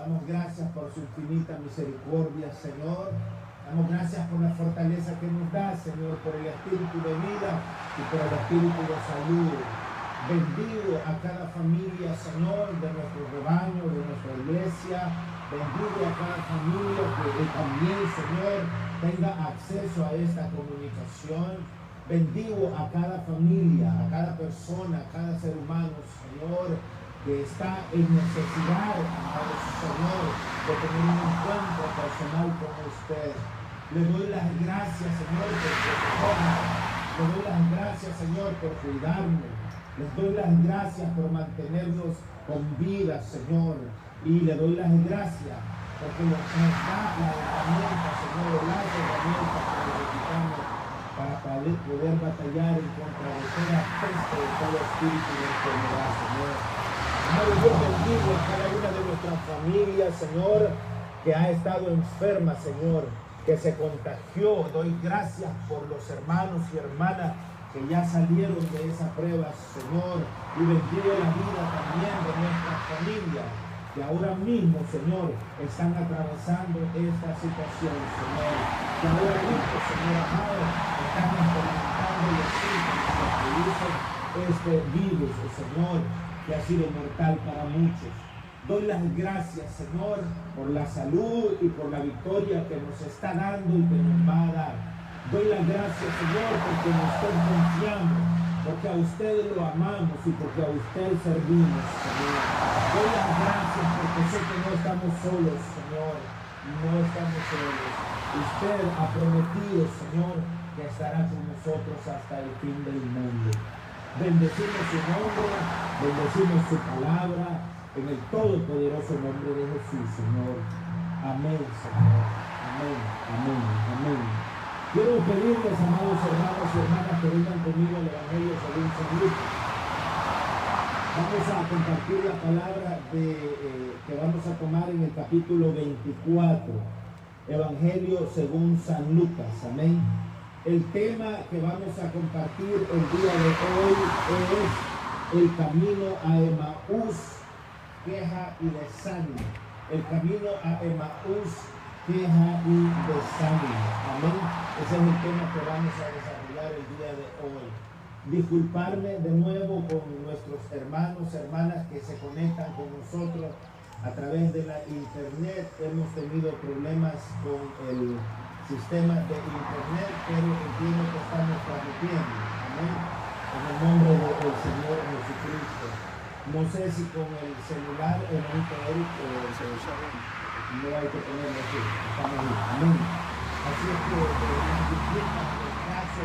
Damos gracias por su infinita misericordia, Señor. Damos gracias por la fortaleza que nos da, Señor, por el espíritu de vida y por el espíritu de salud. Bendigo a cada familia, Señor, de nuestro rebaño, de nuestra iglesia. Bendigo a cada familia que también, Señor, tenga acceso a esta comunicación. Bendigo a cada familia, a cada persona, a cada ser humano, Señor, que está en necesidad, amado Señor, de tener un encuentro personal con usted. Le doy las gracias, Señor, por protegernos. Le doy las gracias, Señor, por cuidarnos. Les doy las gracias por mantenernos con vida, Señor. Y le doy las gracias porque nos da la herramienta, Señor, las herramientas que necesitamos para poder batallar en contra de toda peste, de todo espíritu de enfermedad, Señor. Amado Dios, bendigo a cada una de nuestras familias, Señor, que ha estado enferma, Señor, que se contagió. Doy gracias por los hermanos y hermanas que ya salieron de esa prueba, Señor, y bendigo la vida también de nuestras familias, que ahora mismo, Señor, están atravesando esta situación, Señor, que ahora mismo, Señor amado, están experimentando los síntomas que produce este virus, Señor, que ha sido mortal para muchos. Doy las gracias, Señor, por la salud y por la victoria que nos está dando y que nos va a dar. Doy las gracias, Señor, porque nos estén confiando, porque a usted lo amamos y porque a usted servimos, Señor. Doy las gracias porque sé que no estamos solos, Señor. No estamos solos. Usted ha prometido, Señor, que estará con nosotros hasta el fin del mundo. Bendecimos su nombre, bendecimos su palabra, en el todopoderoso nombre de Jesús, Señor. Amén, Señor. Amén, amén, amén. Quiero pedirles, amados hermanos y hermanas, que vengan conmigo al Evangelio según San Lucas. Vamos a compartir la palabra que vamos a tomar en el capítulo 24. Evangelio según San Lucas. Amén. El tema que vamos a compartir el día de hoy es el camino a Emaús, queja y desánimo. El camino a Emaús, queja y desánimo. Amén. Ese es el tema que vamos a desarrollar el día de hoy. Disculparme de nuevo con nuestros hermanos, hermanas que se conectan con nosotros a través de la internet. Hemos tenido problemas con el sistema de internet, pero entiendo que estamos transmitiendo. Amén. En el nombre del Señor Jesucristo. No sé si con el celular, el hermanito Eric, no hay que ponerlo así. Estamos bien. Amén. Así es que disculpas el caso,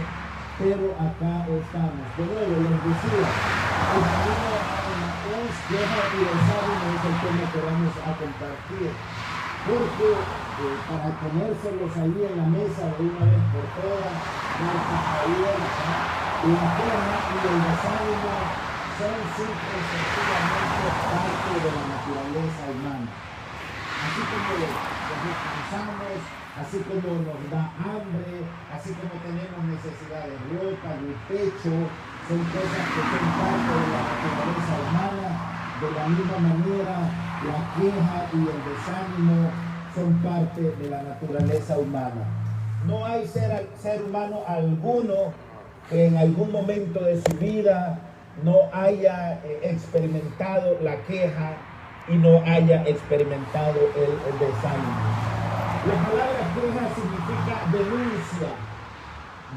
pero acá estamos. De nuevo, les decía, el camino a Emaús, queja y desánimo es el tema que vamos a compartir. Porque para ponérselos ahí en la mesa de una vez por todas, la queja y el desánimo son simple y sencillamente parte de la naturaleza humana. Así como nos descansamos, así como nos da hambre, así como tenemos necesidad de ropa, de techo, son cosas que son parte de la naturaleza humana. De la misma manera, la queja y el desánimo son parte de la naturaleza humana. No hay ser humano alguno que en algún momento de su vida no haya experimentado la queja y no haya experimentado el desánimo. La palabra queja significa denuncia.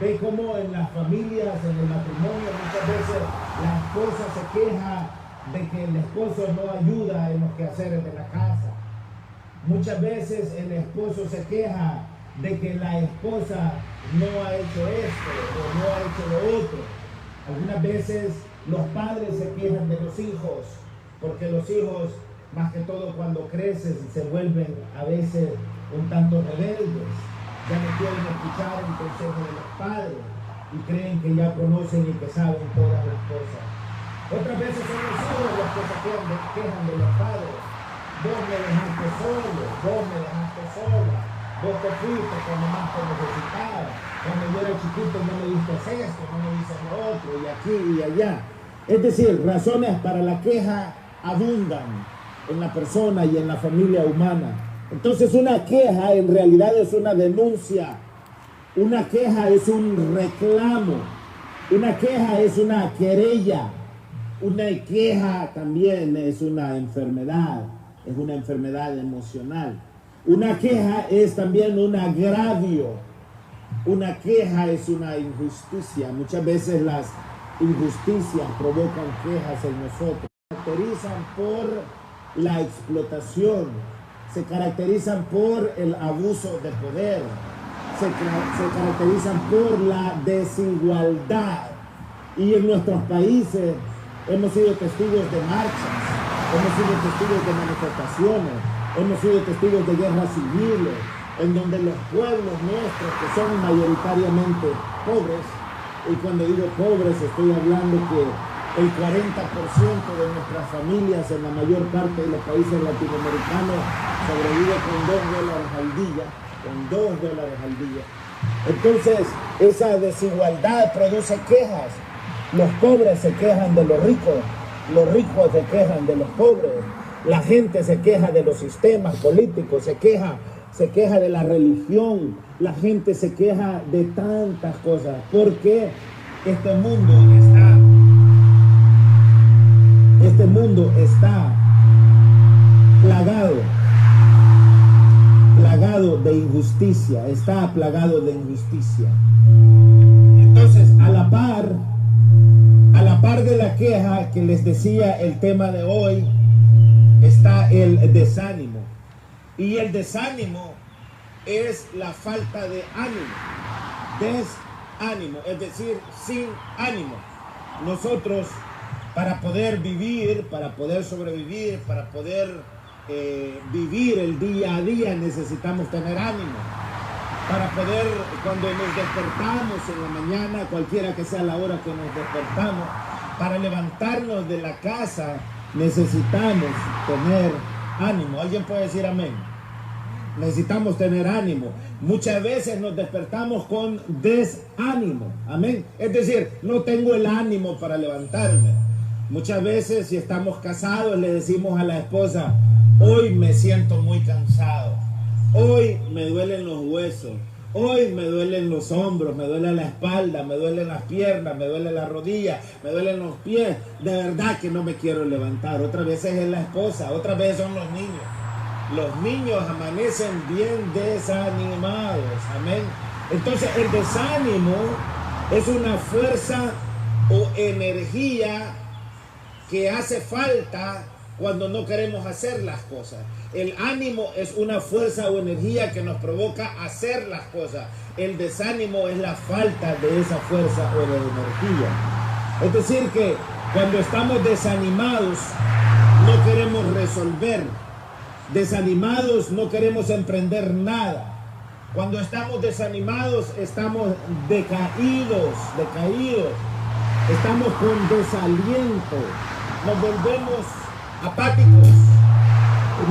Ve cómo en las familias, en el matrimonio, muchas veces la esposa se queja de que el esposo no ayuda en los quehaceres de la casa. Muchas veces el esposo se queja de que la esposa no ha hecho esto o no ha hecho lo otro. Algunas veces los padres se quejan de los hijos, porque los hijos, más que todo cuando crecen, se vuelven a veces un tanto rebeldes. Ya no quieren escuchar el consejo de los padres y creen que ya conocen y que saben todas las cosas. Otras veces son los hijos los que se quejan de los padres. Vos me dejaste solo, vos me dejaste sola, vos te fuiste cuando más te necesitaba. Cuando yo era chiquito no me diste esto, no me diste lo otro, y aquí y allá. Es decir, razones para la queja abundan. en la persona y en la familia humana. Entonces una queja en realidad es una denuncia, una queja es un reclamo, una queja es una querella, una queja también es una enfermedad emocional. Una queja es también un agravio, una queja es una injusticia. Muchas veces las injusticias provocan quejas en nosotros. Se caracterizan por la explotación, se caracterizan por el abuso de poder, se caracterizan por la desigualdad. Y en nuestros países hemos sido testigos de marchas, hemos sido testigos de manifestaciones, hemos sido testigos de guerras civiles, en donde los pueblos nuestros, que son mayoritariamente pobres, y cuando digo pobres estoy hablando que el 40% de nuestras familias en la mayor parte de los países latinoamericanos sobrevive con $2 al día, Entonces, esa desigualdad produce quejas. Los pobres se quejan de los ricos se quejan de los pobres, la gente se queja de los sistemas políticos, se queja de la religión, la gente se queja de tantas cosas, porque este mundo está plagado de injusticia, está plagado de injusticia. Entonces, a la par de la queja que les decía, el tema de hoy, está el desánimo. Y el desánimo es la falta de ánimo. Desánimo, es decir, sin ánimo. Nosotros, para poder vivir, para poder sobrevivir, para poder vivir el día a día, necesitamos tener ánimo. Para poder, cuando nos despertamos en la mañana, cualquiera que sea la hora que nos despertamos, para levantarnos de la casa, necesitamos tener ánimo. ¿Alguien puede decir amén? Necesitamos tener ánimo. Muchas veces nos despertamos con desánimo. Amén. Es decir, no tengo el ánimo para levantarme. Muchas veces, si estamos casados, le decimos a la esposa: hoy me siento muy cansado. Hoy me duelen los huesos. Hoy me duelen los hombros, me duele la espalda, me duelen las piernas, me duele la rodilla, me duelen los pies. De verdad que no me quiero levantar. Otras veces es la esposa, otras veces son los niños. Los niños amanecen bien desanimados. Amén. Entonces el desánimo es una fuerza o energía que hace falta cuando no queremos hacer las cosas. El ánimo es una fuerza o energía que nos provoca hacer las cosas. El desánimo es la falta de esa fuerza o de energía. Es decir que cuando estamos desanimados no queremos resolver. Desanimados no queremos emprender nada. Cuando estamos desanimados estamos decaídos. Estamos con desaliento. Nos volvemos apáticos,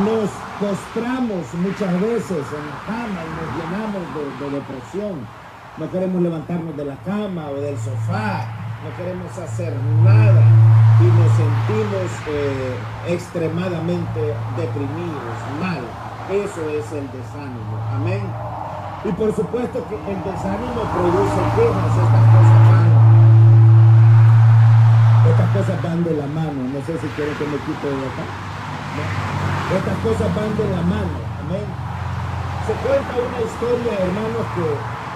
nos postramos muchas veces en la cama y nos llenamos de depresión. No queremos levantarnos de la cama o del sofá, no queremos hacer nada y nos sentimos extremadamente deprimidos, mal. Eso es el desánimo. Amén. Y por supuesto que el desánimo produce quejas. Estas cosas van de la mano. No sé si quieren que me quite de acá. ¿No? Estas cosas van de la mano. Amén. Se cuenta una historia, hermanos, que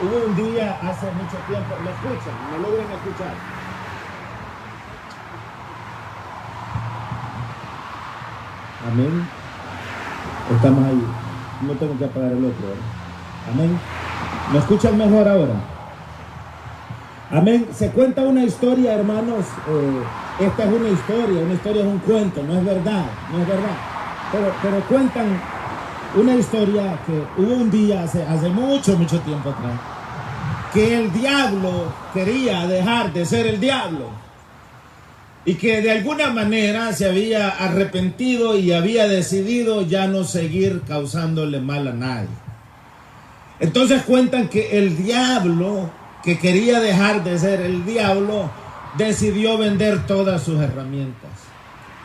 hubo un día hace mucho tiempo. ¿Me escuchan? ¿Me logran escuchar? Amén. Estamos ahí. No tengo que apagar el otro, ¿verdad? Amén. ¿Me escuchan mejor ahora? Amén. Se cuenta una historia, hermanos. Esta es una historia es un cuento, no es verdad. Pero cuentan una historia que hubo un día hace mucho tiempo atrás, que el diablo quería dejar de ser el diablo y que de alguna manera se había arrepentido y había decidido ya no seguir causándole mal a nadie. Entonces cuentan que el diablo, que quería dejar de ser el diablo, decidió vender todas sus herramientas.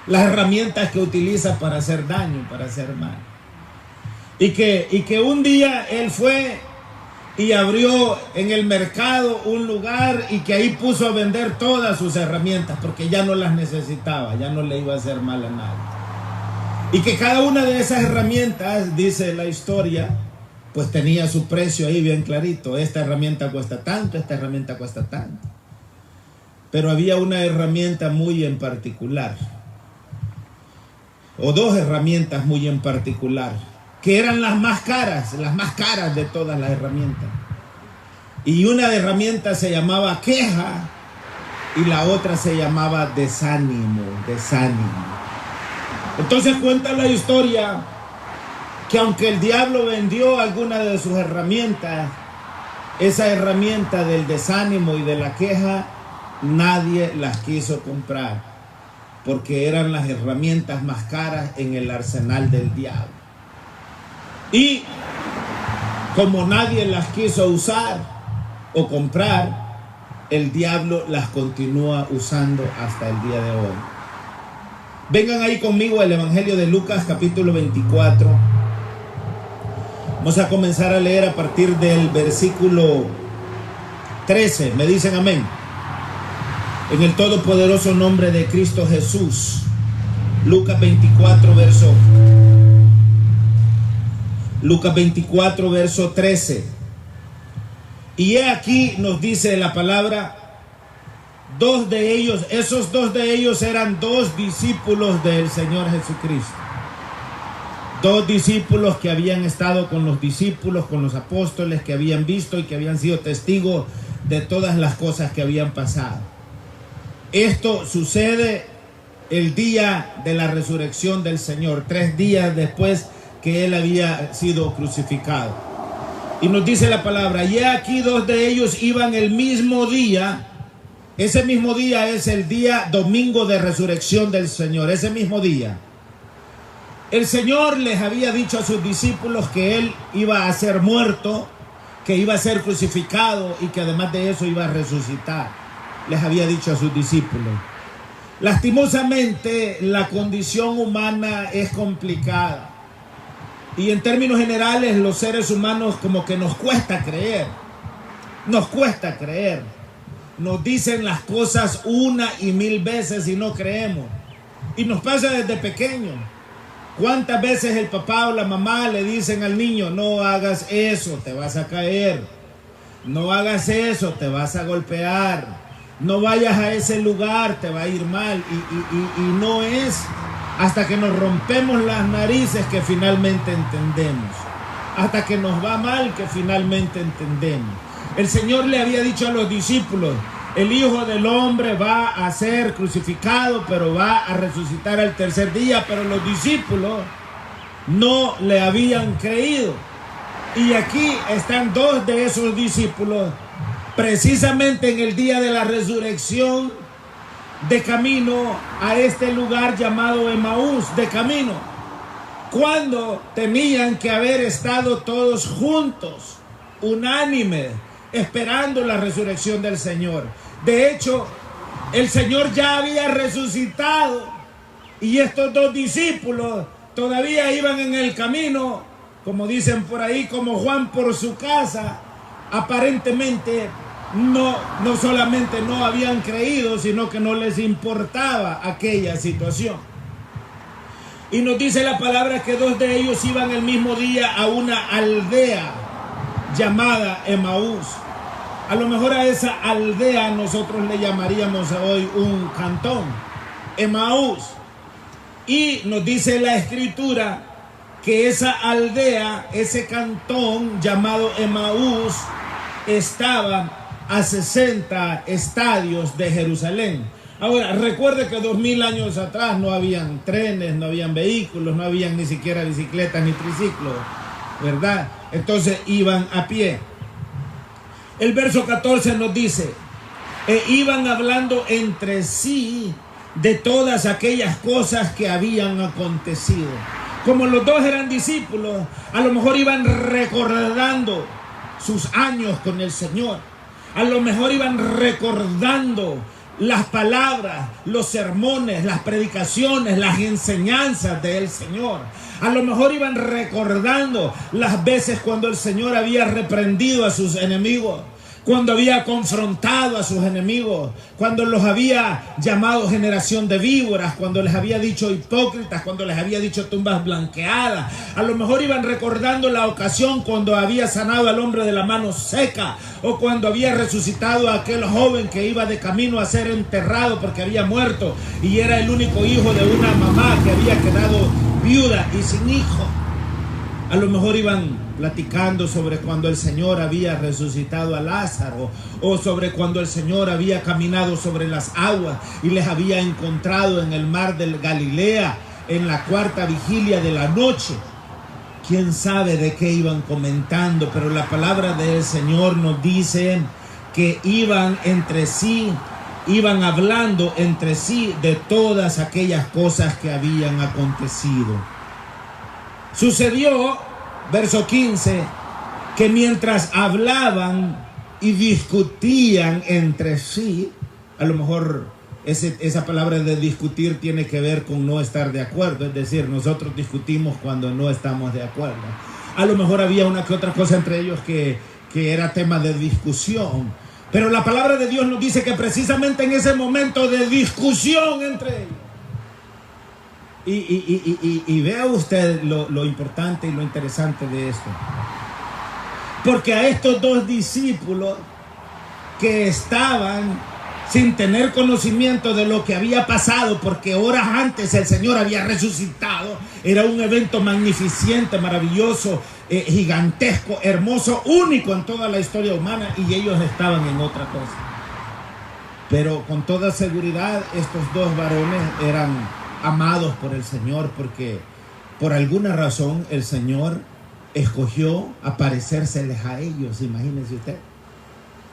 las herramientas que utiliza para hacer daño, para hacer mal. Y que un día él fue y abrió en el mercado un lugar y que ahí puso a vender todas sus herramientas porque ya no las necesitaba, ya no le iba a hacer mal a nadie. Y que cada una de esas herramientas, dice la historia, pues tenía su precio ahí bien clarito. Esta herramienta cuesta tanto, esta herramienta cuesta tanto. Pero había una herramienta muy en particular, o dos herramientas muy en particular, que eran las más caras de todas las herramientas. Y una herramienta se llamaba queja y la otra se llamaba desánimo. Entonces cuenta la historia que aunque el diablo vendió alguna de sus herramientas, esa herramienta del desánimo y de la queja, nadie las quiso comprar, porque eran las herramientas más caras en el arsenal del diablo. Y como nadie las quiso usar o comprar, el diablo las continúa usando hasta el día de hoy. Vengan ahí conmigo al Evangelio de Lucas, capítulo 24. Vamos a comenzar a leer a partir del versículo 13. Me dicen amén. En el todopoderoso nombre de Cristo Jesús. Lucas 24, verso 13. Y he aquí nos dice la palabra, esos dos de ellos eran dos discípulos del Señor Jesucristo. Dos discípulos que habían estado con los discípulos, con los apóstoles, que habían visto y que habían sido testigos de todas las cosas que habían pasado. Esto sucede el día de la resurrección del Señor, 3 días después que él había sido crucificado. Y nos dice la palabra, y aquí dos de ellos iban el mismo día. Ese mismo día es el día domingo de resurrección del Señor. Ese mismo día el Señor les había dicho a sus discípulos que él iba a ser muerto, que iba a ser crucificado y que además de eso iba a resucitar. Les había dicho a sus discípulos. Lastimosamente, la condición humana es complicada. Y en términos generales, los seres humanos como que nos cuesta creer. Nos cuesta creer. Nos dicen las cosas una y mil veces y no creemos. Y nos pasa desde pequeño. ¿Cuántas veces el papá o la mamá le dicen al niño, no hagas eso, te vas a caer? No hagas eso, te vas a golpear. No vayas a ese lugar, te va a ir mal. Y no es hasta que nos rompemos las narices que finalmente entendemos. Hasta que nos va mal que finalmente entendemos. El Señor le había dicho a los discípulos, el Hijo del Hombre va a ser crucificado, pero va a resucitar al tercer día. Pero los discípulos no le habían creído. Y aquí están dos de esos discípulos, precisamente en el día de la resurrección, de camino a este lugar llamado Emaús, de camino, cuando tenían que haber estado todos juntos, unánimes, esperando la resurrección del Señor. De hecho, el Señor ya había resucitado y estos dos discípulos todavía iban en el camino, como dicen por ahí, como Juan por su casa. Aparentemente no solamente no habían creído, sino que no les importaba aquella situación. Y nos dice la palabra que dos de ellos iban el mismo día a una aldea llamada Emaús. A lo mejor a esa aldea nosotros le llamaríamos hoy un cantón, Emaús. Y nos dice la escritura que esa aldea, ese cantón llamado Emaús, estaba a 60 estadios de Jerusalén. Ahora, recuerde que 2000 años atrás no habían trenes, no habían vehículos, no habían ni siquiera bicicletas ni triciclos, ¿verdad? Entonces iban a pie. El verso 14 nos dice, e iban hablando entre sí de todas aquellas cosas que habían acontecido. Como los dos eran discípulos, a lo mejor iban recordando sus años con el Señor. A lo mejor iban recordando las palabras, los sermones, las predicaciones, las enseñanzas del Señor. A lo mejor iban recordando las veces cuando el Señor había reprendido a sus enemigos, cuando había confrontado a sus enemigos, cuando los había llamado generación de víboras, cuando les había dicho hipócritas, cuando les había dicho tumbas blanqueadas. A lo mejor iban recordando la ocasión cuando había sanado al hombre de la mano seca, o cuando había resucitado a aquel joven que iba de camino a ser enterrado porque había muerto y era el único hijo de una mamá que había quedado viuda y sin hijo. A lo mejor iban platicando sobre cuando el Señor había resucitado a Lázaro, o sobre cuando el Señor había caminado sobre las aguas y les había encontrado en el mar de Galilea en la cuarta vigilia de la noche. Quién sabe de qué iban comentando, pero la palabra del Señor nos dice que iban entre sí, iban hablando entre sí de todas aquellas cosas que habían acontecido. Sucedió, verso 15, que mientras hablaban y discutían entre sí, a lo mejor esa palabra de discutir tiene que ver con no estar de acuerdo, es decir, nosotros discutimos cuando no estamos de acuerdo. A lo mejor había una que otra cosa entre ellos que era tema de discusión, pero la palabra de Dios nos dice que precisamente en ese momento de discusión entre ellos, y vea usted lo importante y lo interesante de esto. Porque a estos dos discípulos que estaban sin tener conocimiento de lo que había pasado, porque horas antes el Señor había resucitado, era un evento magnificente, maravilloso, gigantesco, hermoso, único en toda la historia humana, y ellos estaban en otra cosa. Pero con toda seguridad estos dos varones eran amados por el Señor, porque por alguna razón el Señor escogió aparecérseles a ellos. Imagínense usted.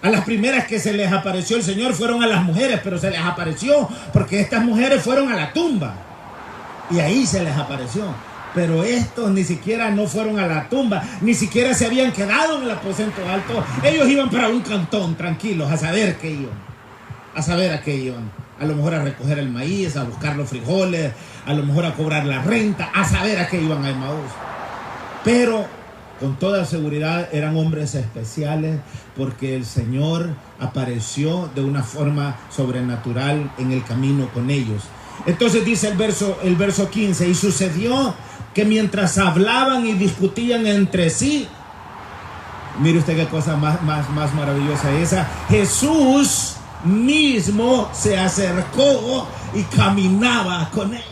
A las primeras que se les apareció el Señor fueron a las mujeres, pero se les apareció porque estas mujeres fueron a la tumba y ahí se les apareció. Pero estos ni siquiera no fueron a la tumba, ni siquiera se habían quedado en el aposento alto. Ellos iban para un cantón tranquilos, a saber qué iban, a saber a qué iban. A lo mejor a recoger el maíz, a buscar los frijoles, a lo mejor a cobrar la renta, a saber a qué iban a Emaús. Pero con toda seguridad eran hombres especiales, porque el Señor apareció de una forma sobrenatural en el camino con ellos. Entonces dice el verso 15, y sucedió que mientras hablaban y discutían entre sí, mire usted qué cosa más maravillosa esa, Jesús mismo se acercó y caminaba con ellos.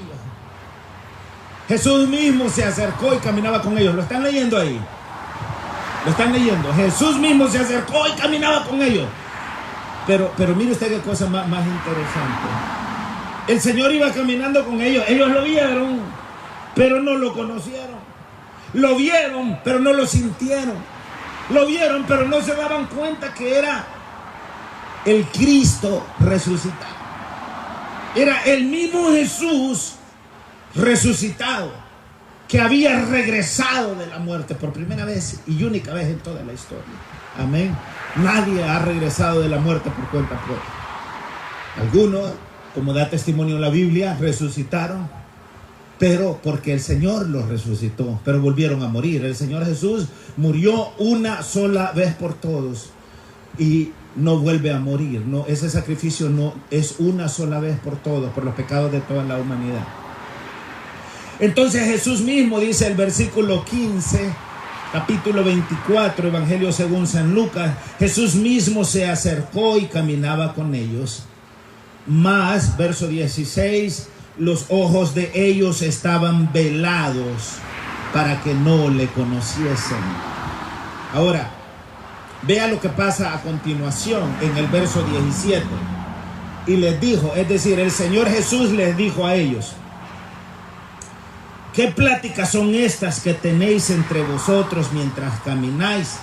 Jesús mismo se acercó y caminaba con ellos. ¿Lo están leyendo ahí? ¿Lo están leyendo? Jesús mismo se acercó y caminaba con ellos. Pero mire usted qué cosa más interesante. El Señor iba caminando con ellos. Ellos lo vieron, pero no lo conocieron. Lo vieron, pero no lo sintieron. Lo vieron, pero no se daban cuenta que era el Cristo resucitado. Era el mismo Jesús resucitado, que había regresado de la muerte por primera vez y única vez en toda la historia. Amén. Nadie ha regresado de la muerte por cuenta propia. Algunos, como da testimonio la Biblia, resucitaron, pero porque el Señor los resucitó, pero volvieron a morir. El Señor Jesús murió una sola vez por todos y no vuelve a morir. No, ese sacrificio no es una sola vez por todos, por los pecados de toda la humanidad. Entonces Jesús mismo, dice el versículo 15, capítulo 24, Evangelio según San Lucas, Jesús mismo se acercó y caminaba con ellos. Mas, verso 16, los ojos de ellos estaban velados para que no le conociesen. Ahora, vea lo que pasa a continuación en el verso 17. Y les dijo, es decir, el Señor Jesús les dijo a ellos: ¿qué pláticas son estas que tenéis entre vosotros mientras camináis?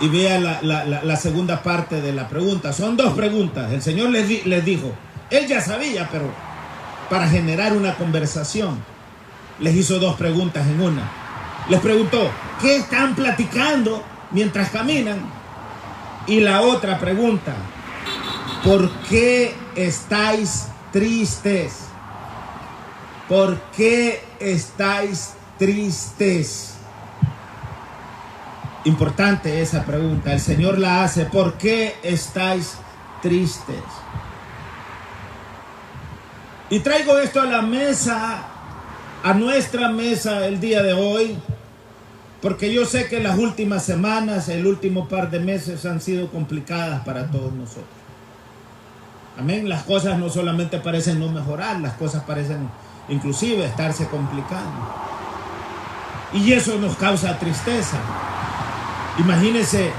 Y vea la segunda parte de la pregunta. Son dos preguntas. El Señor les dijo, Él ya sabía, pero para generar una conversación, les hizo dos preguntas en una. Les preguntó, ¿qué están platicando mientras caminan? Y la otra pregunta, ¿por qué estáis tristes? ¿Por qué estáis tristes? Importante esa pregunta. El Señor la hace. ¿Por qué estáis tristes? Y traigo esto a la mesa, a nuestra mesa el día de hoy, porque yo sé que las últimas semanas, el último par de meses han sido complicadas para todos nosotros. Amén. Las cosas no solamente parecen no mejorar, las cosas parecen inclusive estarse complicando. Y eso nos causa tristeza. Imagínense,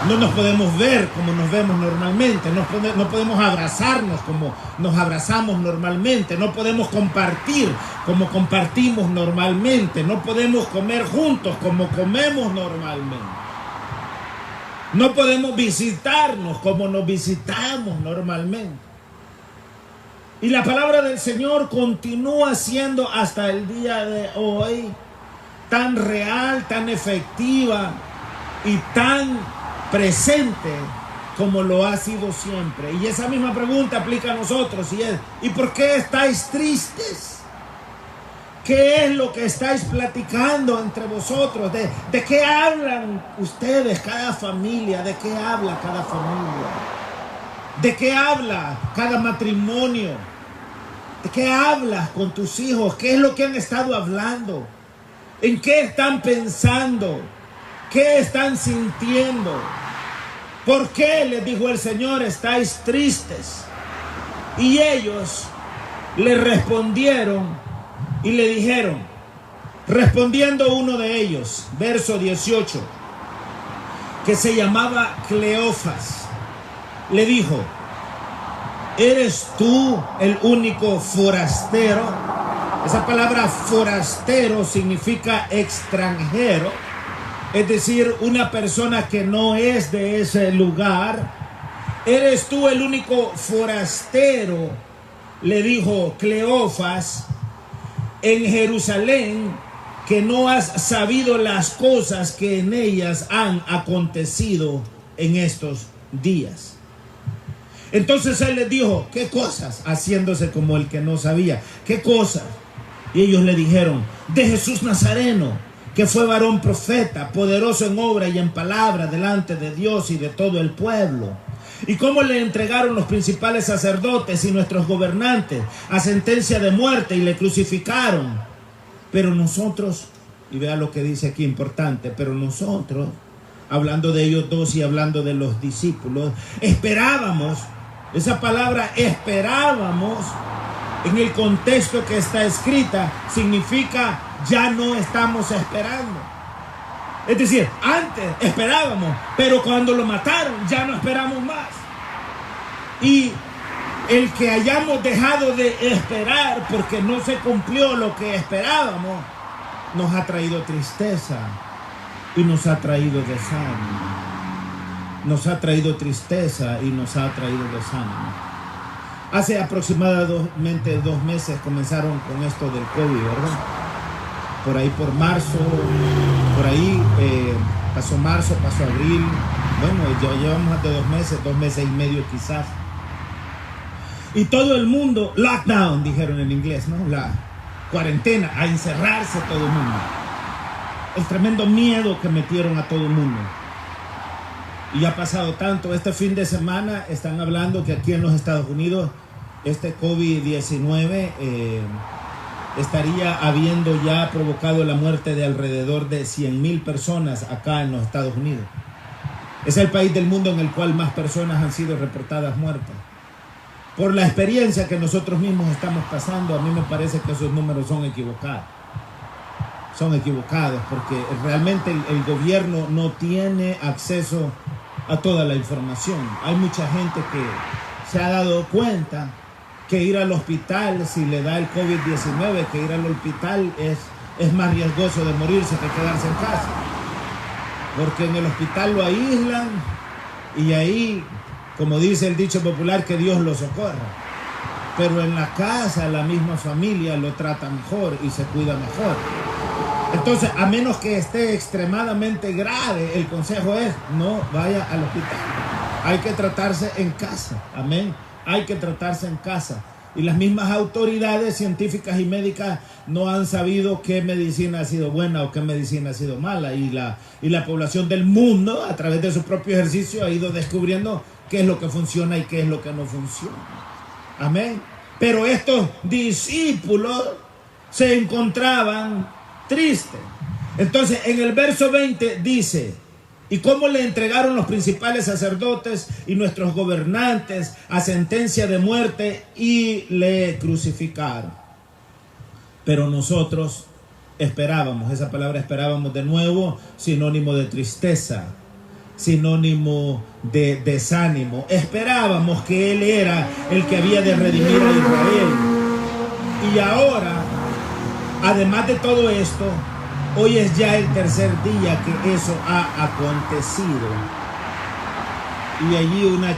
no nos podemos ver como nos vemos normalmente, no podemos abrazarnos como nos abrazamos normalmente, no podemos compartir como compartimos normalmente, no podemos comer juntos como comemos normalmente, no podemos visitarnos como nos visitamos normalmente. Y la palabra del Señor continúa siendo hasta el día de hoy tan real, tan efectiva y tan presente como lo ha sido siempre. Y esa misma pregunta aplica a nosotros, y es: ¿y por qué estáis tristes? ¿Qué es lo que estáis platicando entre vosotros? ¿De qué hablan ustedes, cada familia? ¿De qué habla cada familia? ¿De qué habla cada matrimonio? ¿De qué hablas con tus hijos? ¿Qué es lo que han estado hablando? ¿En qué están pensando? ¿Qué están sintiendo? ¿Por qué, les dijo el Señor, estáis tristes? Y ellos le respondieron y le dijeron, respondiendo uno de ellos, verso 18, que se llamaba Cleofas, le dijo: ¿eres tú el único forastero? Esa palabra forastero significa extranjero, es decir, una persona que no es de ese lugar. ¿Eres tú el único forastero?, le dijo Cleofas, en Jerusalén, que no has sabido las cosas que en ellas han acontecido en estos días. Entonces él les dijo: ¿qué cosas? Haciéndose como el que no sabía. ¿Qué cosas? Y ellos le dijeron: de Jesús Nazareno, que fue varón profeta, poderoso en obra y en palabra delante de Dios y de todo el pueblo. Y cómo le entregaron los principales sacerdotes y nuestros gobernantes a sentencia de muerte y le crucificaron. Pero nosotros, y vea lo que dice aquí importante, pero nosotros, hablando de ellos dos y hablando de los discípulos, esperábamos. Esa palabra esperábamos, en el contexto que está escrita, significa ya no estamos esperando. Es decir, antes esperábamos, pero cuando lo mataron ya no esperamos más. Y el que hayamos dejado de esperar porque no se cumplió lo que esperábamos, nos ha traído tristeza y nos ha traído desánimo. Nos ha traído tristeza y nos ha traído desánimo. Hace aproximadamente 2 meses comenzaron con esto del COVID, ¿verdad? Por ahí por marzo, por ahí pasó marzo, pasó abril. Bueno, ya llevamos más de 2 meses y medio quizás. Y todo el mundo, lockdown, dijeron en inglés, ¿no? La cuarentena, a encerrarse todo el mundo. El tremendo miedo que metieron a todo el mundo. Y ha pasado tanto. Este fin de semana están hablando que aquí en los Estados Unidos este COVID-19 estaría habiendo ya provocado la muerte de alrededor de 100,000 personas acá en los Estados Unidos. Es el país del mundo en el cual más personas han sido reportadas muertas. Por la experiencia que nosotros mismos estamos pasando, a mí me parece que esos números son equivocados. Son equivocados porque realmente el gobierno no tiene acceso a toda la información. Hay mucha gente que se ha dado cuenta que ir al hospital, si le da el COVID-19, que ir al hospital es más riesgoso de morirse que quedarse en casa. Porque en el hospital lo aíslan y ahí, como dice el dicho popular, que Dios lo socorra. Pero en la casa la misma familia lo trata mejor y se cuida mejor. Entonces, a menos que esté extremadamente grave, el consejo es: no vaya al hospital. Hay que tratarse en casa. Amén. Hay que tratarse en casa. Y las mismas autoridades científicas y médicas no han sabido qué medicina ha sido buena o qué medicina ha sido mala. Y la población del mundo, a través de su propio ejercicio, ha ido descubriendo qué es lo que funciona y qué es lo que no funciona. Amén. Pero estos discípulos se encontraban tristes. Entonces, en el verso 20 dice: ¿y cómo le entregaron los principales sacerdotes y nuestros gobernantes a sentencia de muerte y le crucificaron? Pero nosotros esperábamos, esa palabra esperábamos de nuevo, sinónimo de tristeza, sinónimo de desánimo. Esperábamos que Él era el que había de redimir a Israel. Y ahora, además de todo esto, hoy es ya el tercer día que eso ha acontecido. Y allí una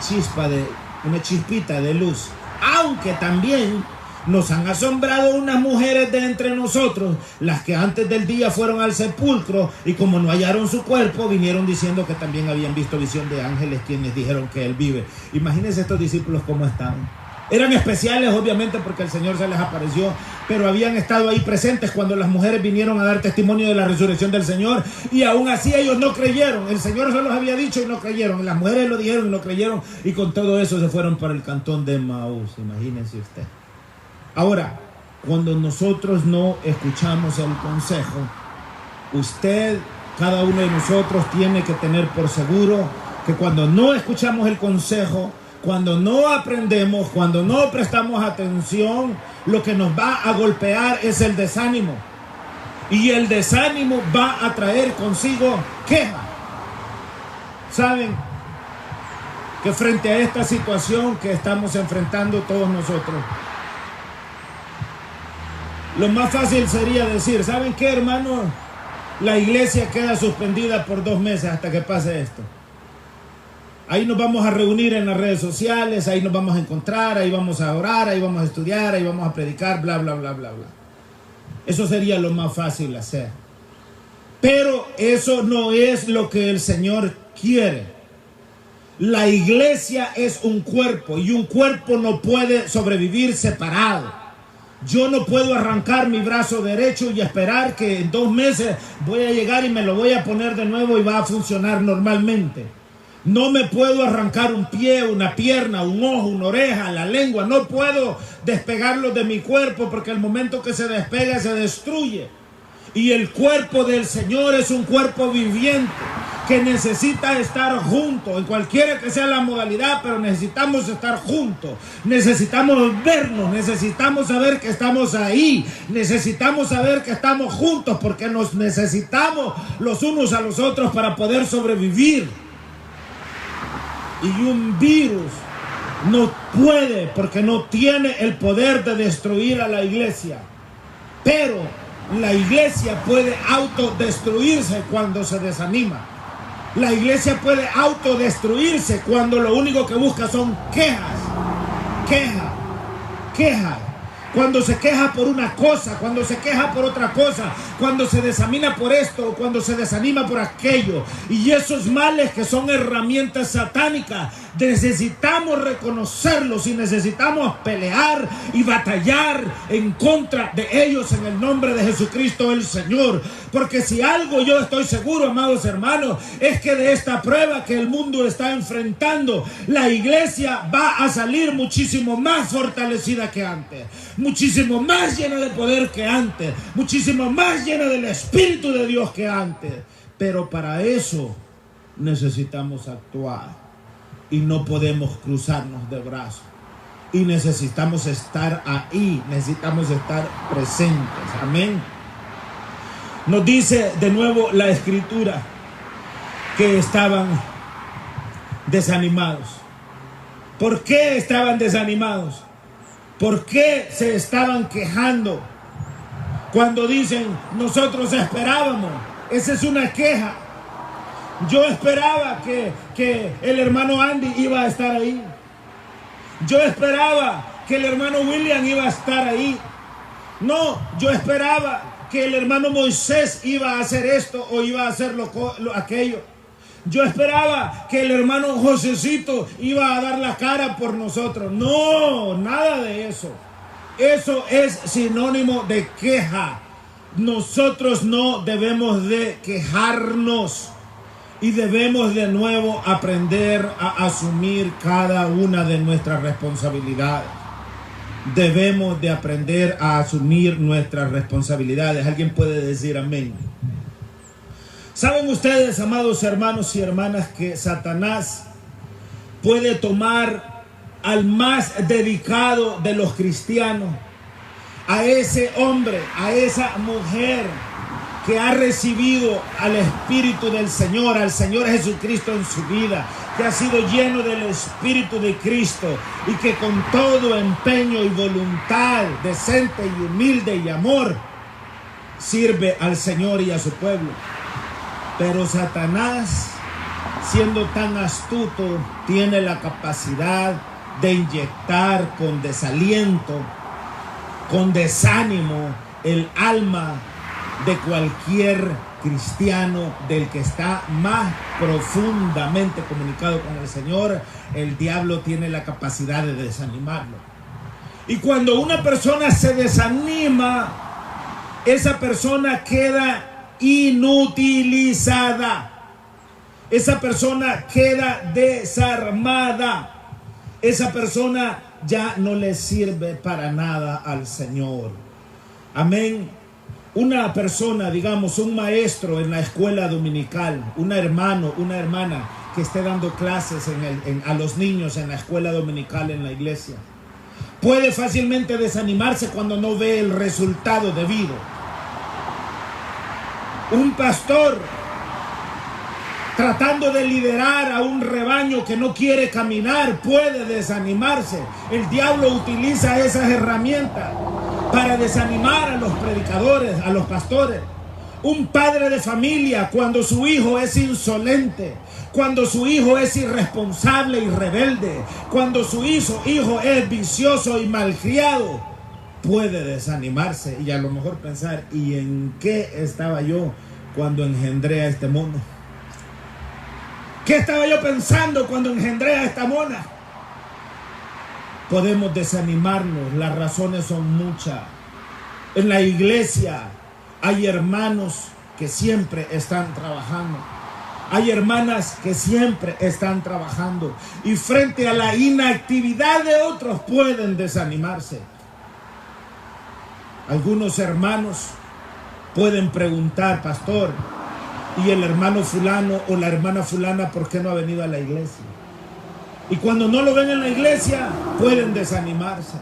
chispita de luz. Aunque también nos han asombrado unas mujeres de entre nosotros, las que antes del día fueron al sepulcro y como no hallaron su cuerpo, vinieron diciendo que también habían visto visión de ángeles quienes dijeron que Él vive. Imagínense estos discípulos cómo estaban. Eran especiales, obviamente, porque el Señor se les apareció, pero habían estado ahí presentes cuando las mujeres vinieron a dar testimonio de la resurrección del Señor, y aún así ellos no creyeron. El Señor se los había dicho y no creyeron. Las mujeres lo dijeron y no creyeron, y con todo eso se fueron para el cantón de Emaús. Imagínense usted. Ahora, cuando nosotros no escuchamos el consejo, usted, cada uno de nosotros, tiene que tener por seguro que cuando no escuchamos el consejo, cuando no aprendemos, cuando no prestamos atención, lo que nos va a golpear es el desánimo. Y el desánimo va a traer consigo queja. ¿Saben que frente a esta situación que estamos enfrentando todos nosotros, lo más fácil sería decir: ¿saben qué, hermano? La iglesia queda suspendida por 2 meses hasta que pase esto. Ahí nos vamos a reunir en las redes sociales, ahí nos vamos a encontrar, ahí vamos a orar, ahí vamos a estudiar, ahí vamos a predicar, bla, bla, bla, bla, bla. Eso sería lo más fácil hacer. Pero eso no es lo que el Señor quiere. La iglesia es un cuerpo y un cuerpo no puede sobrevivir separado. Yo no puedo arrancar mi brazo derecho y esperar que en 2 meses voy a llegar y me lo voy a poner de nuevo y va a funcionar normalmente. No me puedo arrancar un pie, una pierna, un ojo, una oreja, la lengua. No puedo despegarlo de mi cuerpo porque el momento que se despega se destruye. Y el cuerpo del Señor es un cuerpo viviente que necesita estar junto, en cualquiera que sea la modalidad, pero necesitamos estar juntos. Necesitamos vernos, necesitamos saber que estamos ahí, necesitamos saber que estamos juntos porque nos necesitamos los unos a los otros para poder sobrevivir. Y un virus no puede, porque no tiene el poder de destruir a la iglesia. Pero la iglesia puede autodestruirse cuando se desanima. La iglesia puede autodestruirse cuando lo único que busca son quejas. Cuando se queja por una cosa, cuando se queja por otra cosa, cuando se desanima por esto, cuando se desanima por aquello. Y esos males que son herramientas satánicas, necesitamos reconocerlos y necesitamos pelear y batallar en contra de ellos en el nombre de Jesucristo el Señor. Porque si algo yo estoy seguro, amados hermanos, es que de esta prueba que el mundo está enfrentando, la iglesia va a salir muchísimo más fortalecida que antes, muchísimo más llena de poder que antes, muchísimo más llena del Espíritu de Dios que antes. Pero para eso necesitamos actuar y no podemos cruzarnos de brazos. Y necesitamos estar ahí, necesitamos estar presentes. Amén. Nos dice de nuevo la Escritura que estaban desanimados. ¿Por qué estaban desanimados? ¿Por qué se estaban quejando? Cuando dicen nosotros esperábamos, esa es una queja. Yo esperaba que el hermano Andy iba a estar ahí. Yo esperaba que el hermano William iba a estar ahí. No, yo esperaba que el hermano Moisés iba a hacer esto o iba a hacer aquello. Yo esperaba que el hermano Josecito iba a dar la cara por nosotros. No, nada de eso. Eso es sinónimo de queja. Nosotros no debemos de quejarnos y debemos de nuevo aprender a asumir cada una de nuestras responsabilidades. Debemos de aprender a asumir nuestras responsabilidades. ¿Alguien puede decir amén? ¿Saben ustedes, amados hermanos y hermanas, que Satanás puede tomar al más dedicado de los cristianos, a ese hombre, a esa mujer que ha recibido al Espíritu del Señor, al Señor Jesucristo en su vida, que ha sido lleno del Espíritu de Cristo y que con todo empeño y voluntad decente y humilde y amor sirve al Señor y a su pueblo? Pero Satanás, siendo tan astuto, tiene la capacidad de inyectar con desaliento, con desánimo, el alma de cualquier cristiano, del que está más profundamente comunicado con el Señor. El diablo tiene la capacidad de desanimarlo. Y cuando una persona se desanima, esa persona queda inutilizada. Esa persona queda desarmada. Esa persona ya no le sirve para nada al Señor. Amén. Una persona, digamos, un maestro en la escuela dominical, un hermano, una hermana que esté dando clases a los niños en la escuela dominical en la iglesia, puede fácilmente desanimarse cuando no ve el resultado debido. Un pastor tratando de liderar a un rebaño que no quiere caminar puede desanimarse. El diablo utiliza esas herramientas para desanimar a los predicadores, a los pastores. Un padre de familia, cuando su hijo es insolente, cuando su hijo es irresponsable y rebelde, cuando su hijo es vicioso y malcriado, puede desanimarse y a lo mejor pensar: ¿y en qué estaba yo cuando engendré a este mono? ¿Qué estaba yo pensando cuando engendré a esta mona? Podemos desanimarnos, las razones son muchas. En la iglesia hay hermanos que siempre están trabajando. Hay hermanas que siempre están trabajando. Y frente a la inactividad de otros pueden desanimarse. Algunos hermanos pueden preguntar: pastor, ¿y el hermano fulano o la hermana fulana por qué no ha venido a la iglesia? Y cuando no lo ven en la iglesia, pueden desanimarse.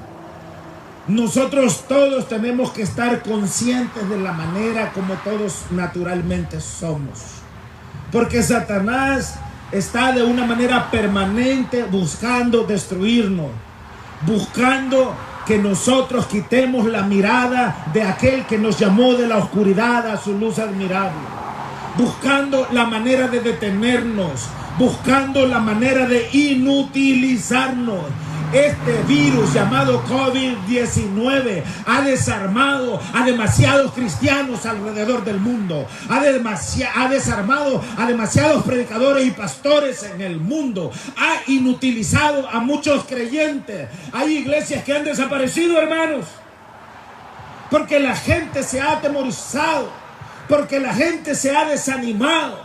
Nosotros todos tenemos que estar conscientes de la manera como todos naturalmente somos. Porque Satanás está de una manera permanente buscando destruirnos, buscando que nosotros quitemos la mirada de aquel que nos llamó de la oscuridad a su luz admirable, buscando la manera de detenernos, buscando la manera de inutilizarnos. Este virus llamado COVID-19 ha desarmado a demasiados cristianos alrededor del mundo. Ha desarmado a demasiados predicadores y pastores en el mundo. Ha inutilizado a muchos creyentes. Hay iglesias que han desaparecido, hermanos, porque la gente se ha atemorizado, porque la gente se ha desanimado,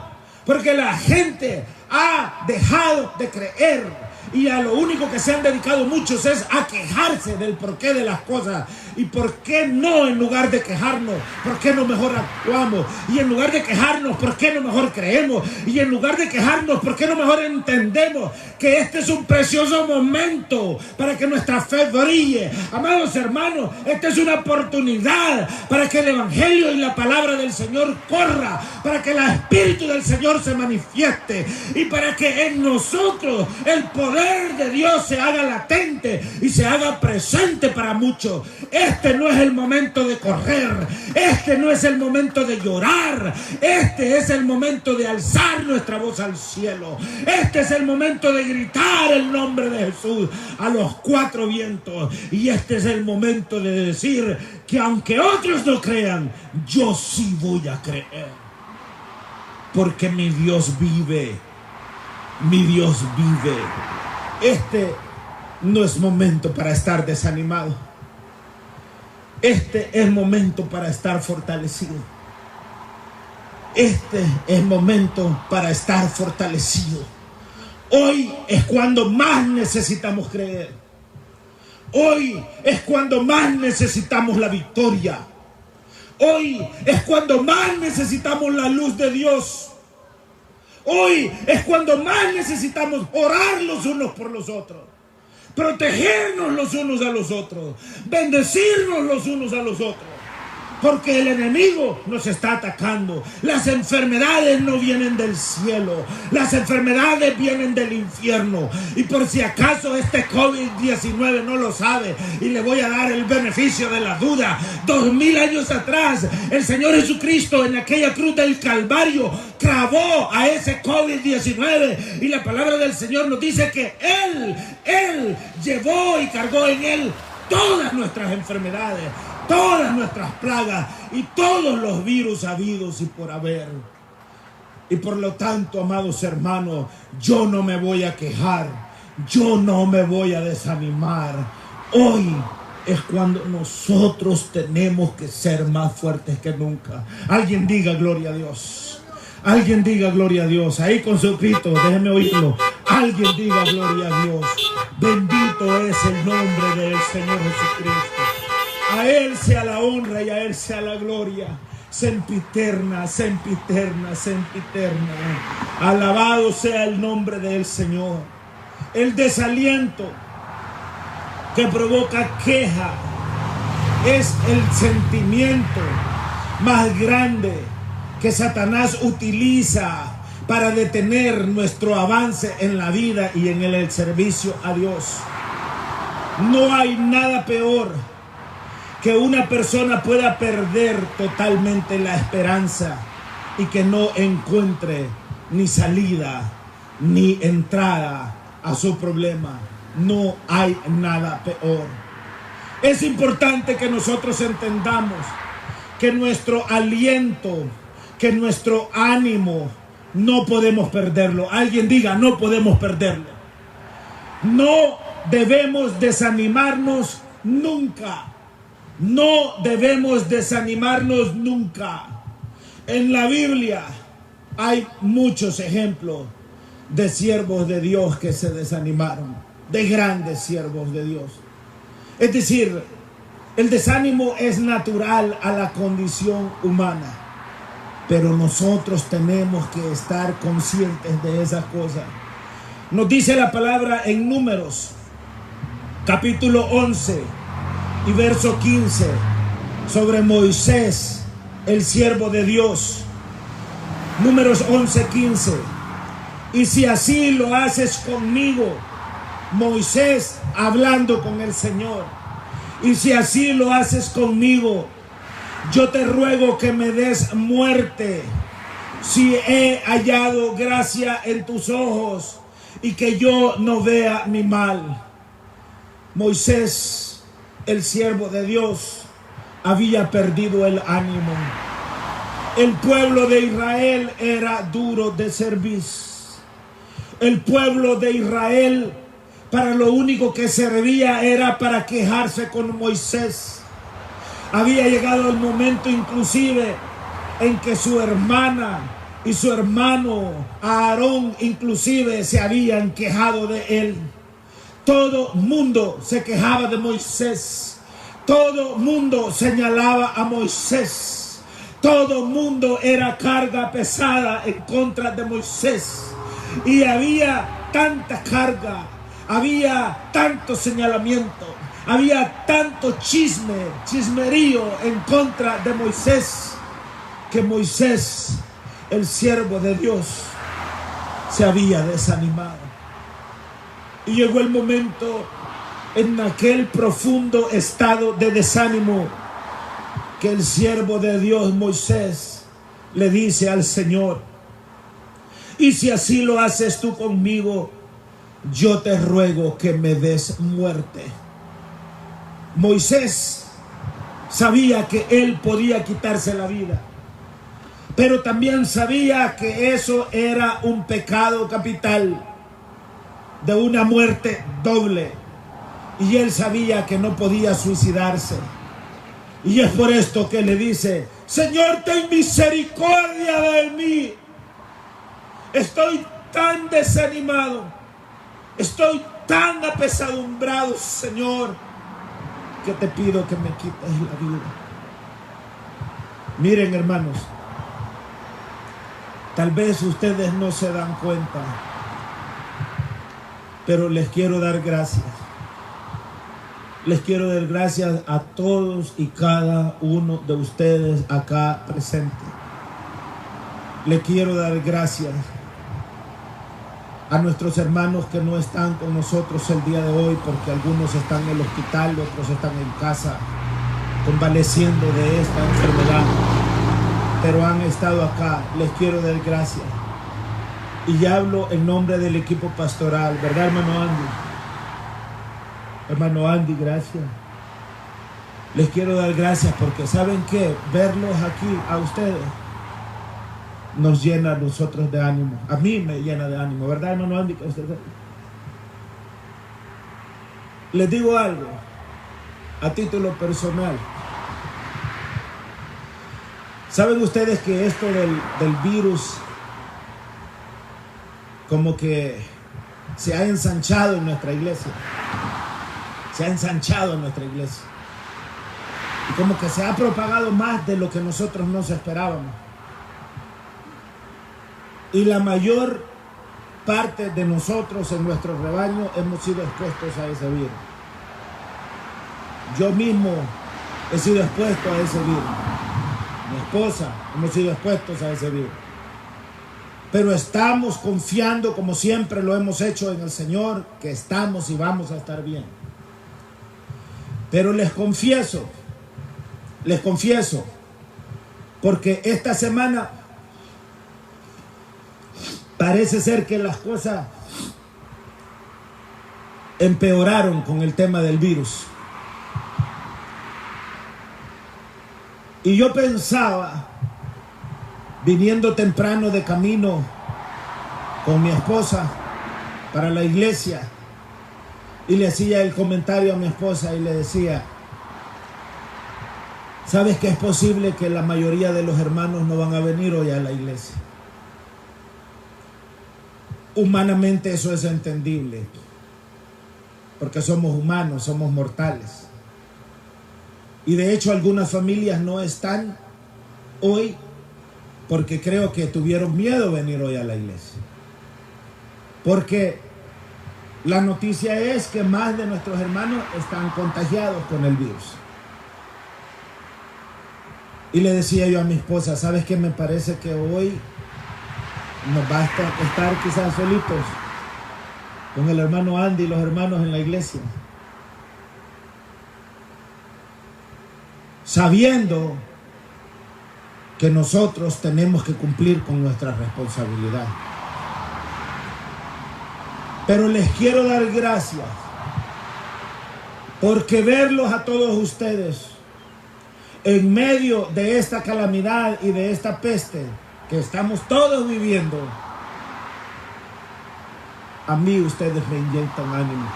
porque la gente ha dejado de creer. Y a lo único que se han dedicado muchos es a quejarse del porqué de las cosas. Y por qué no, en lugar de quejarnos, por qué no mejor actuamos. Y en lugar de quejarnos, por qué no mejor creemos. Y en lugar de quejarnos, por qué no mejor entendemos que este es un precioso momento para que nuestra fe brille. Amados hermanos, esta es una oportunidad para que el evangelio y la palabra del Señor corra, para que el Espíritu del Señor se manifieste y para que en nosotros el poder de Dios se haga latente y se haga presente para muchos. Este no es el momento de correr, este no es el momento de llorar, este es el momento de alzar nuestra voz al cielo. Este es el momento de gritar el nombre de Jesús a los cuatro vientos. Y este es el momento de decir que aunque otros no crean, yo sí voy a creer, porque mi Dios vive. mi Dios vive. Este no es momento para estar desanimado. Este es momento para estar fortalecido. Este es momento para estar fortalecido. Hoy es cuando más necesitamos creer. Hoy es cuando más necesitamos la victoria. Hoy es cuando más necesitamos la luz de Dios. Hoy es cuando más necesitamos orar los unos por los otros, protegernos los unos a los otros, bendecirnos los unos a los otros. Porque el enemigo nos está atacando. Las enfermedades no vienen del cielo. Las enfermedades vienen del infierno. Y por si acaso este COVID-19 no lo sabe, y le voy a dar el beneficio de la duda. 2000 años atrás, el Señor Jesucristo en aquella cruz del Calvario clavó a ese COVID-19. Y la palabra del Señor nos dice que Él llevó y cargó en Él todas nuestras enfermedades, todas nuestras plagas y todos los virus habidos y por haber. Y por lo tanto, amados hermanos, yo no me voy a quejar, yo no me voy a desanimar. Hoy es cuando nosotros tenemos que ser más fuertes que nunca. Alguien diga gloria a Dios. Alguien diga gloria a Dios. Ahí con su grito, déjenme oírlo. Alguien diga gloria a Dios. Bendito es el nombre del Señor Jesucristo. A Él sea la honra y a Él sea la gloria. Sempiterna, sempiterna, sempiterna. Alabado sea el nombre del Señor. El desaliento que provoca queja es el sentimiento más grande que Satanás utiliza para detener nuestro avance en la vida y en el servicio a Dios. No hay nada peor que una persona pueda perder totalmente la esperanza y que no encuentre ni salida ni entrada a su problema. No hay nada peor. Es importante que nosotros entendamos que nuestro aliento, que nuestro ánimo, no podemos perderlo. Alguien diga, no podemos perderlo. No debemos desanimarnos nunca. No debemos desanimarnos nunca. En la Biblia hay muchos ejemplos de siervos de Dios que se desanimaron, de grandes siervos de Dios. Es decir, el desánimo es natural a la condición humana, pero nosotros tenemos que estar conscientes de esas cosas. Nos dice la palabra en Números, capítulo 11 y verso 15, sobre Moisés, el siervo de Dios. Números 11:15. Y si así lo haces conmigo, Moisés hablando con el Señor, y si así lo haces conmigo, yo te ruego que me des muerte, si he hallado gracia en tus ojos, y que yo no vea mi mal. Moisés, el siervo de Dios, había perdido el ánimo. El pueblo de Israel era duro de cerviz. El pueblo de Israel, para lo único que servía era para quejarse con Moisés. Había llegado el momento inclusive en que su hermana y su hermano Aarón inclusive se habían quejado de él. Todo mundo se quejaba de Moisés. Todo mundo señalaba a Moisés. Todo mundo era carga pesada en contra de Moisés. Y había tanta carga, había tanto señalamiento, había tanto chismerío en contra de Moisés, que Moisés, el siervo de Dios, se había desanimado. Y llegó el momento, en aquel profundo estado de desánimo, que el siervo de Dios, Moisés, le dice al Señor: y si así lo haces tú conmigo, yo te ruego que me des muerte. Moisés sabía que él podía quitarse la vida, pero también sabía que eso era un pecado capital. de una muerte doble. Y él sabía que no podía suicidarse. Y es por esto que le dice: Señor, ten misericordia de mí. Estoy tan desanimado. Estoy tan apesadumbrado, Señor, que te pido que me quites la vida. Miren, hermanos, tal vez ustedes no se dan cuenta, pero les quiero dar gracias. Les quiero dar gracias a todos y cada uno de ustedes acá presentes. Les quiero dar gracias a nuestros hermanos que no están con nosotros el día de hoy, porque algunos están en el hospital, otros están en casa convaleciendo de esta enfermedad, pero han estado acá. Les quiero dar gracias. Y ya hablo en nombre del equipo pastoral, ¿verdad, hermano Andy? Hermano Andy, gracias. Les quiero dar gracias porque ¿saben qué? Verlos aquí a ustedes nos llena a nosotros de ánimo. A mí me llena de ánimo, ¿verdad, hermano Andy? Les digo algo a título personal. ¿Saben ustedes que esto del virus como que se ha ensanchado en nuestra iglesia? Se ha ensanchado en nuestra iglesia. Y como que se ha propagado más de lo que nosotros nos esperábamos. Y la mayor parte de nosotros en nuestro rebaño hemos sido expuestos a ese virus. Yo mismo he sido expuesto a ese virus. Mi esposa hemos sido expuestos a ese virus. Pero estamos confiando, como siempre lo hemos hecho en el Señor, que estamos y vamos a estar bien. Pero les confieso, porque esta semana parece ser que las cosas empeoraron con el tema del virus. Y yo pensaba, viniendo temprano de camino con mi esposa para la iglesia, y le hacía el comentario a mi esposa y le decía: ¿sabes que es posible que la mayoría de los hermanos no van a venir hoy a la iglesia? Humanamente eso es entendible, porque somos humanos, somos mortales. Y de hecho algunas familias no están hoy porque creo que tuvieron miedo de venir hoy a la iglesia. Porque la noticia es que más de nuestros hermanos están contagiados con el virus. Y le decía yo a mi esposa: ¿sabes qué? Me parece que hoy nos va a estar quizás solitos con el hermano Andy y los hermanos en la iglesia, sabiendo que nosotros tenemos que cumplir con nuestra responsabilidad. Pero les quiero dar gracias porque verlos a todos ustedes en medio de esta calamidad y de esta peste que estamos todos viviendo, a mí ustedes me inyectan ánimo.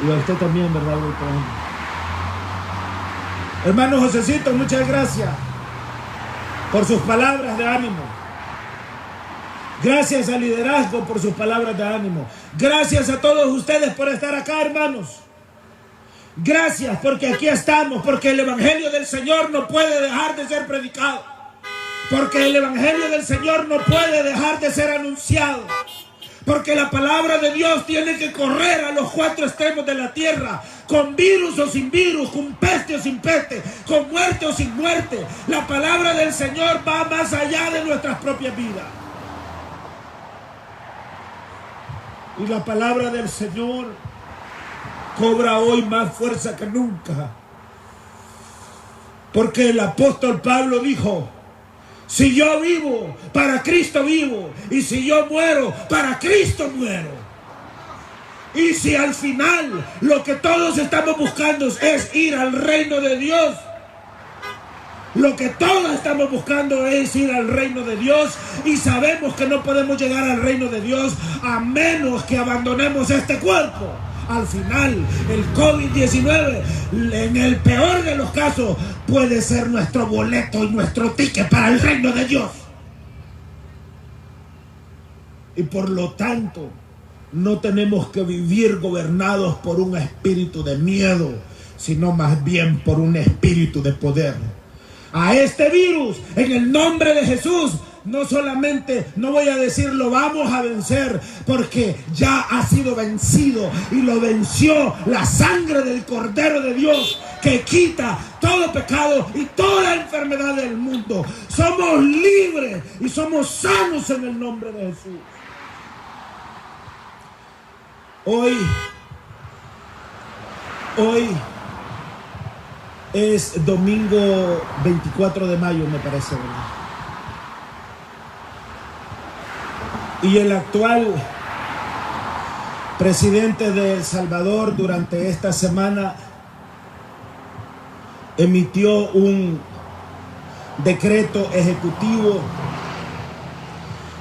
Y a usted también, ¿verdad, doctor? Hermano Josecito, muchas gracias por sus palabras de ánimo. Gracias al liderazgo por sus palabras de ánimo. Gracias a todos ustedes por estar acá, hermanos. Gracias porque aquí estamos, porque el evangelio del Señor no puede dejar de ser predicado, porque el evangelio del Señor no puede dejar de ser anunciado, porque la palabra de Dios tiene que correr a los cuatro extremos de la tierra, con virus o sin virus, con peste o sin peste, con muerte o sin muerte. La palabra del Señor va más allá de nuestras propias vidas. Y la palabra del Señor cobra hoy más fuerza que nunca. Porque el apóstol Pablo dijo: si yo vivo, para Cristo vivo. Y si yo muero, para Cristo muero. Y si al final lo que todos estamos buscando es ir al reino de Dios, Lo que todos estamos buscando es ir al reino de Dios, y sabemos que no podemos llegar al reino de Dios a menos que abandonemos este cuerpo. Al final, el COVID-19, en el peor de los casos, puede ser nuestro boleto y nuestro ticket para el reino de Dios. Y por lo tanto, no tenemos que vivir gobernados por un espíritu de miedo, sino más bien por un espíritu de poder. A este virus, en el nombre de Jesús, no solamente, no voy a decir lo vamos a vencer, porque ya ha sido vencido y lo venció la sangre del Cordero de Dios, que quita todo pecado y toda enfermedad del mundo. Somos libres y somos sanos en el nombre de Jesús. Hoy es domingo 24 de mayo, me parece, ¿verdad? Y el actual presidente de El Salvador durante esta semana emitió un decreto ejecutivo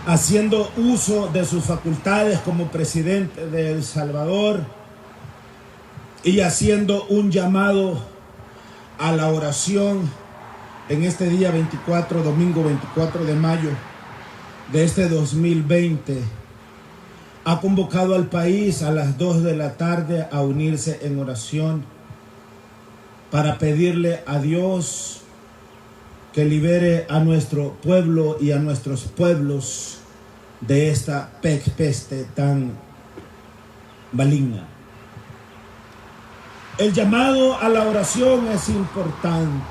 haciendo uso de sus facultades como presidente de El Salvador y haciendo un llamado a la oración en este día 24, domingo 24 de mayo de este 2020. Ha convocado al país a las 2 de la tarde a unirse en oración para pedirle a Dios que libere a nuestro pueblo y a nuestros pueblos de esta peste tan maligna. El llamado a la oración es importante.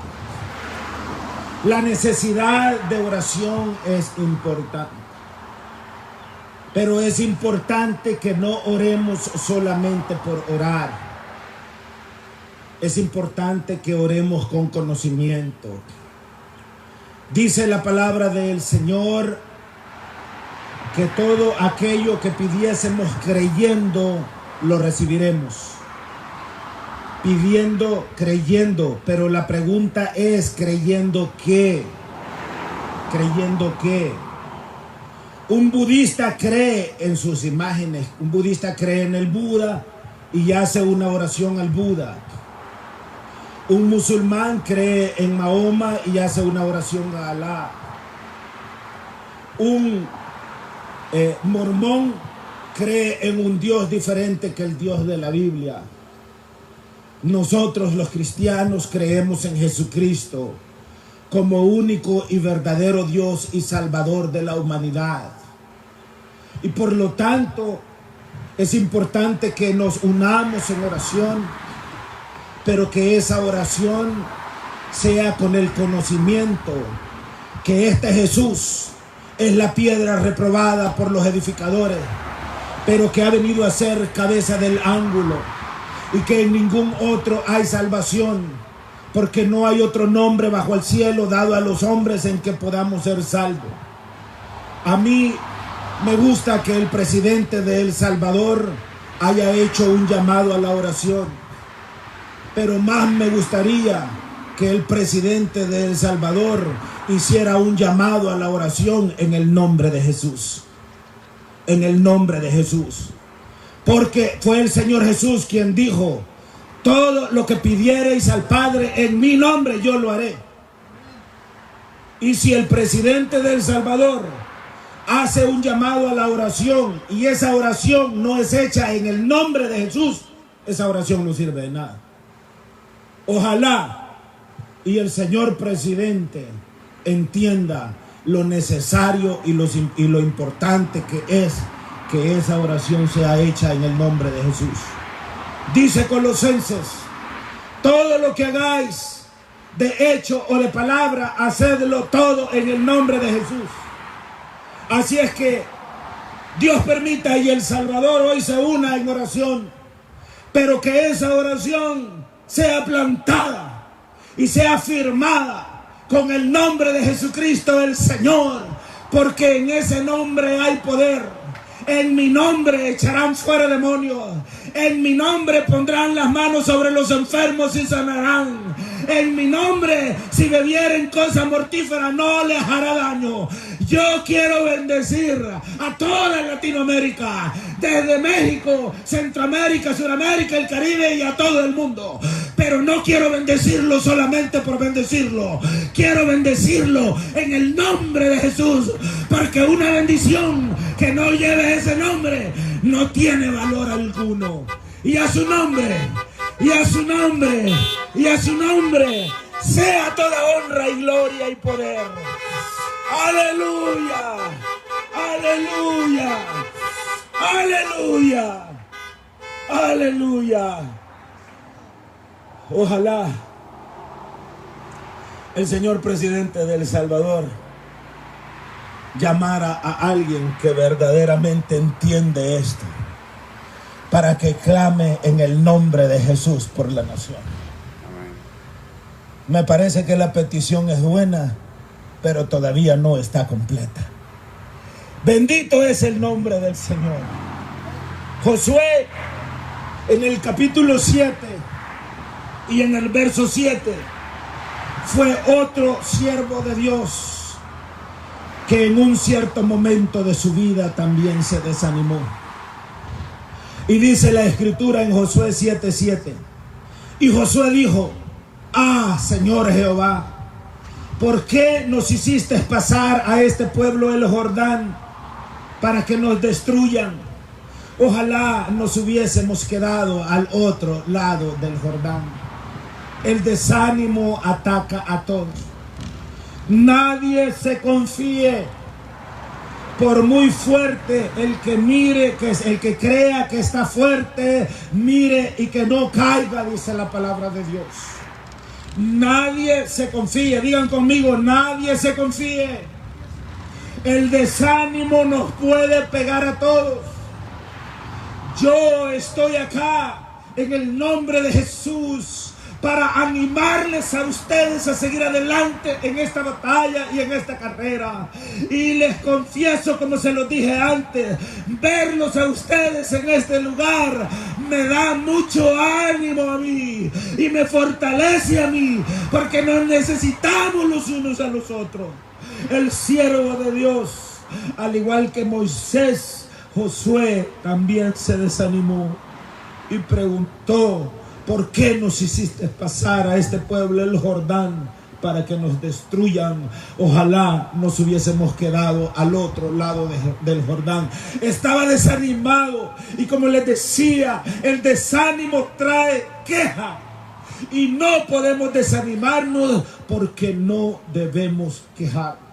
La necesidad de oración es importante. Pero es importante que no oremos solamente por orar. Es importante que oremos con conocimiento. Dice la palabra del Señor que todo aquello que pidiésemos creyendo, lo recibiremos. Pidiendo, creyendo, pero la pregunta es, ¿creyendo qué? ¿Creyendo qué? Un budista cree en sus imágenes, un budista cree en el Buda y hace una oración al Buda. Un musulmán cree en Mahoma y hace una oración a Alá. Un mormón cree en un Dios diferente que el Dios de la Biblia. Nosotros los cristianos creemos en Jesucristo como único y verdadero Dios y Salvador de la humanidad. Y por lo tanto es importante que nos unamos en oración, pero que esa oración sea con el conocimiento que este Jesús es la piedra reprobada por los edificadores, pero que ha venido a ser cabeza del ángulo, y que en ningún otro hay salvación, porque no hay otro nombre bajo el cielo dado a los hombres en que podamos ser salvos. A mí me gusta que el presidente de El Salvador haya hecho un llamado a la oración, pero más me gustaría que el presidente de El Salvador hiciera un llamado a la oración en el nombre de Jesús. En el nombre de Jesús. Porque fue el Señor Jesús quien dijo: todo lo que pidiereis al Padre en mi nombre, yo lo haré. Y si el presidente de El Salvador hace un llamado a la oración y esa oración no es hecha en el nombre de Jesús, esa oración no sirve de nada. Ojalá y el señor presidente entienda lo necesario y lo importante que es que esa oración sea hecha en el nombre de Jesús. Dice Colosenses: todo lo que hagáis de hecho o de palabra, hacedlo todo en el nombre de Jesús. Así es que Dios permita y El Salvador hoy se una en oración, pero que esa oración sea plantada y sea firmada con el nombre de Jesucristo el Señor, porque en ese nombre hay poder. En mi nombre echarán fuera demonios. En mi nombre pondrán las manos sobre los enfermos y sanarán. en mi nombre, si bebieren cosas mortíferas, no les hará daño. Yo quiero bendecir a toda Latinoamérica, desde México, Centroamérica, Sudamérica, el Caribe y a todo el mundo. Pero no quiero bendecirlo solamente por bendecirlo. Quiero bendecirlo en el nombre de Jesús, porque una bendición que no lleve ese nombre no tiene valor alguno. Y a su nombre, y a su nombre, y a su nombre sea toda honra y gloria y poder. Aleluya, aleluya, aleluya, aleluya. Ojalá el señor presidente de El Salvador llamara a alguien que verdaderamente entiende esto, para que clame en el nombre de Jesús por la nación. Me parece que la petición es buena, pero todavía no está completa. Bendito es el nombre del Señor. Josué, en el capítulo 7 y en el verso 7, fue otro siervo de Dios que en un cierto momento de su vida también se desanimó. Y dice la escritura en Josué 7:7: y Josué dijo: ah, Señor Jehová, ¿por qué nos hiciste pasar a este pueblo el Jordán para que nos destruyan? Ojalá nos hubiésemos quedado al otro lado del Jordán. El desánimo ataca a todos. Nadie se confíe, por muy fuerte el que mire, que es el que crea que está fuerte, mire y que no caiga, dice la palabra de Dios. Nadie se confíe, digan conmigo, nadie se confíe. El desánimo nos puede pegar a todos. Yo estoy acá en el nombre de Jesús para animarles a ustedes a seguir adelante en esta batalla y en esta carrera. Y les confieso, como se lo dije antes, verlos a ustedes en este lugar me da mucho ánimo a mí y me fortalece a mí, porque nos necesitamos los unos a los otros. El siervo de Dios, al igual que Moisés, Josué también se desanimó y preguntó: ¿por qué nos hiciste pasar a este pueblo el Jordán para que nos destruyan? Ojalá nos hubiésemos quedado al otro lado del Jordán. Estaba desanimado, y como les decía, el desánimo trae queja, y no podemos desanimarnos porque no debemos quejar.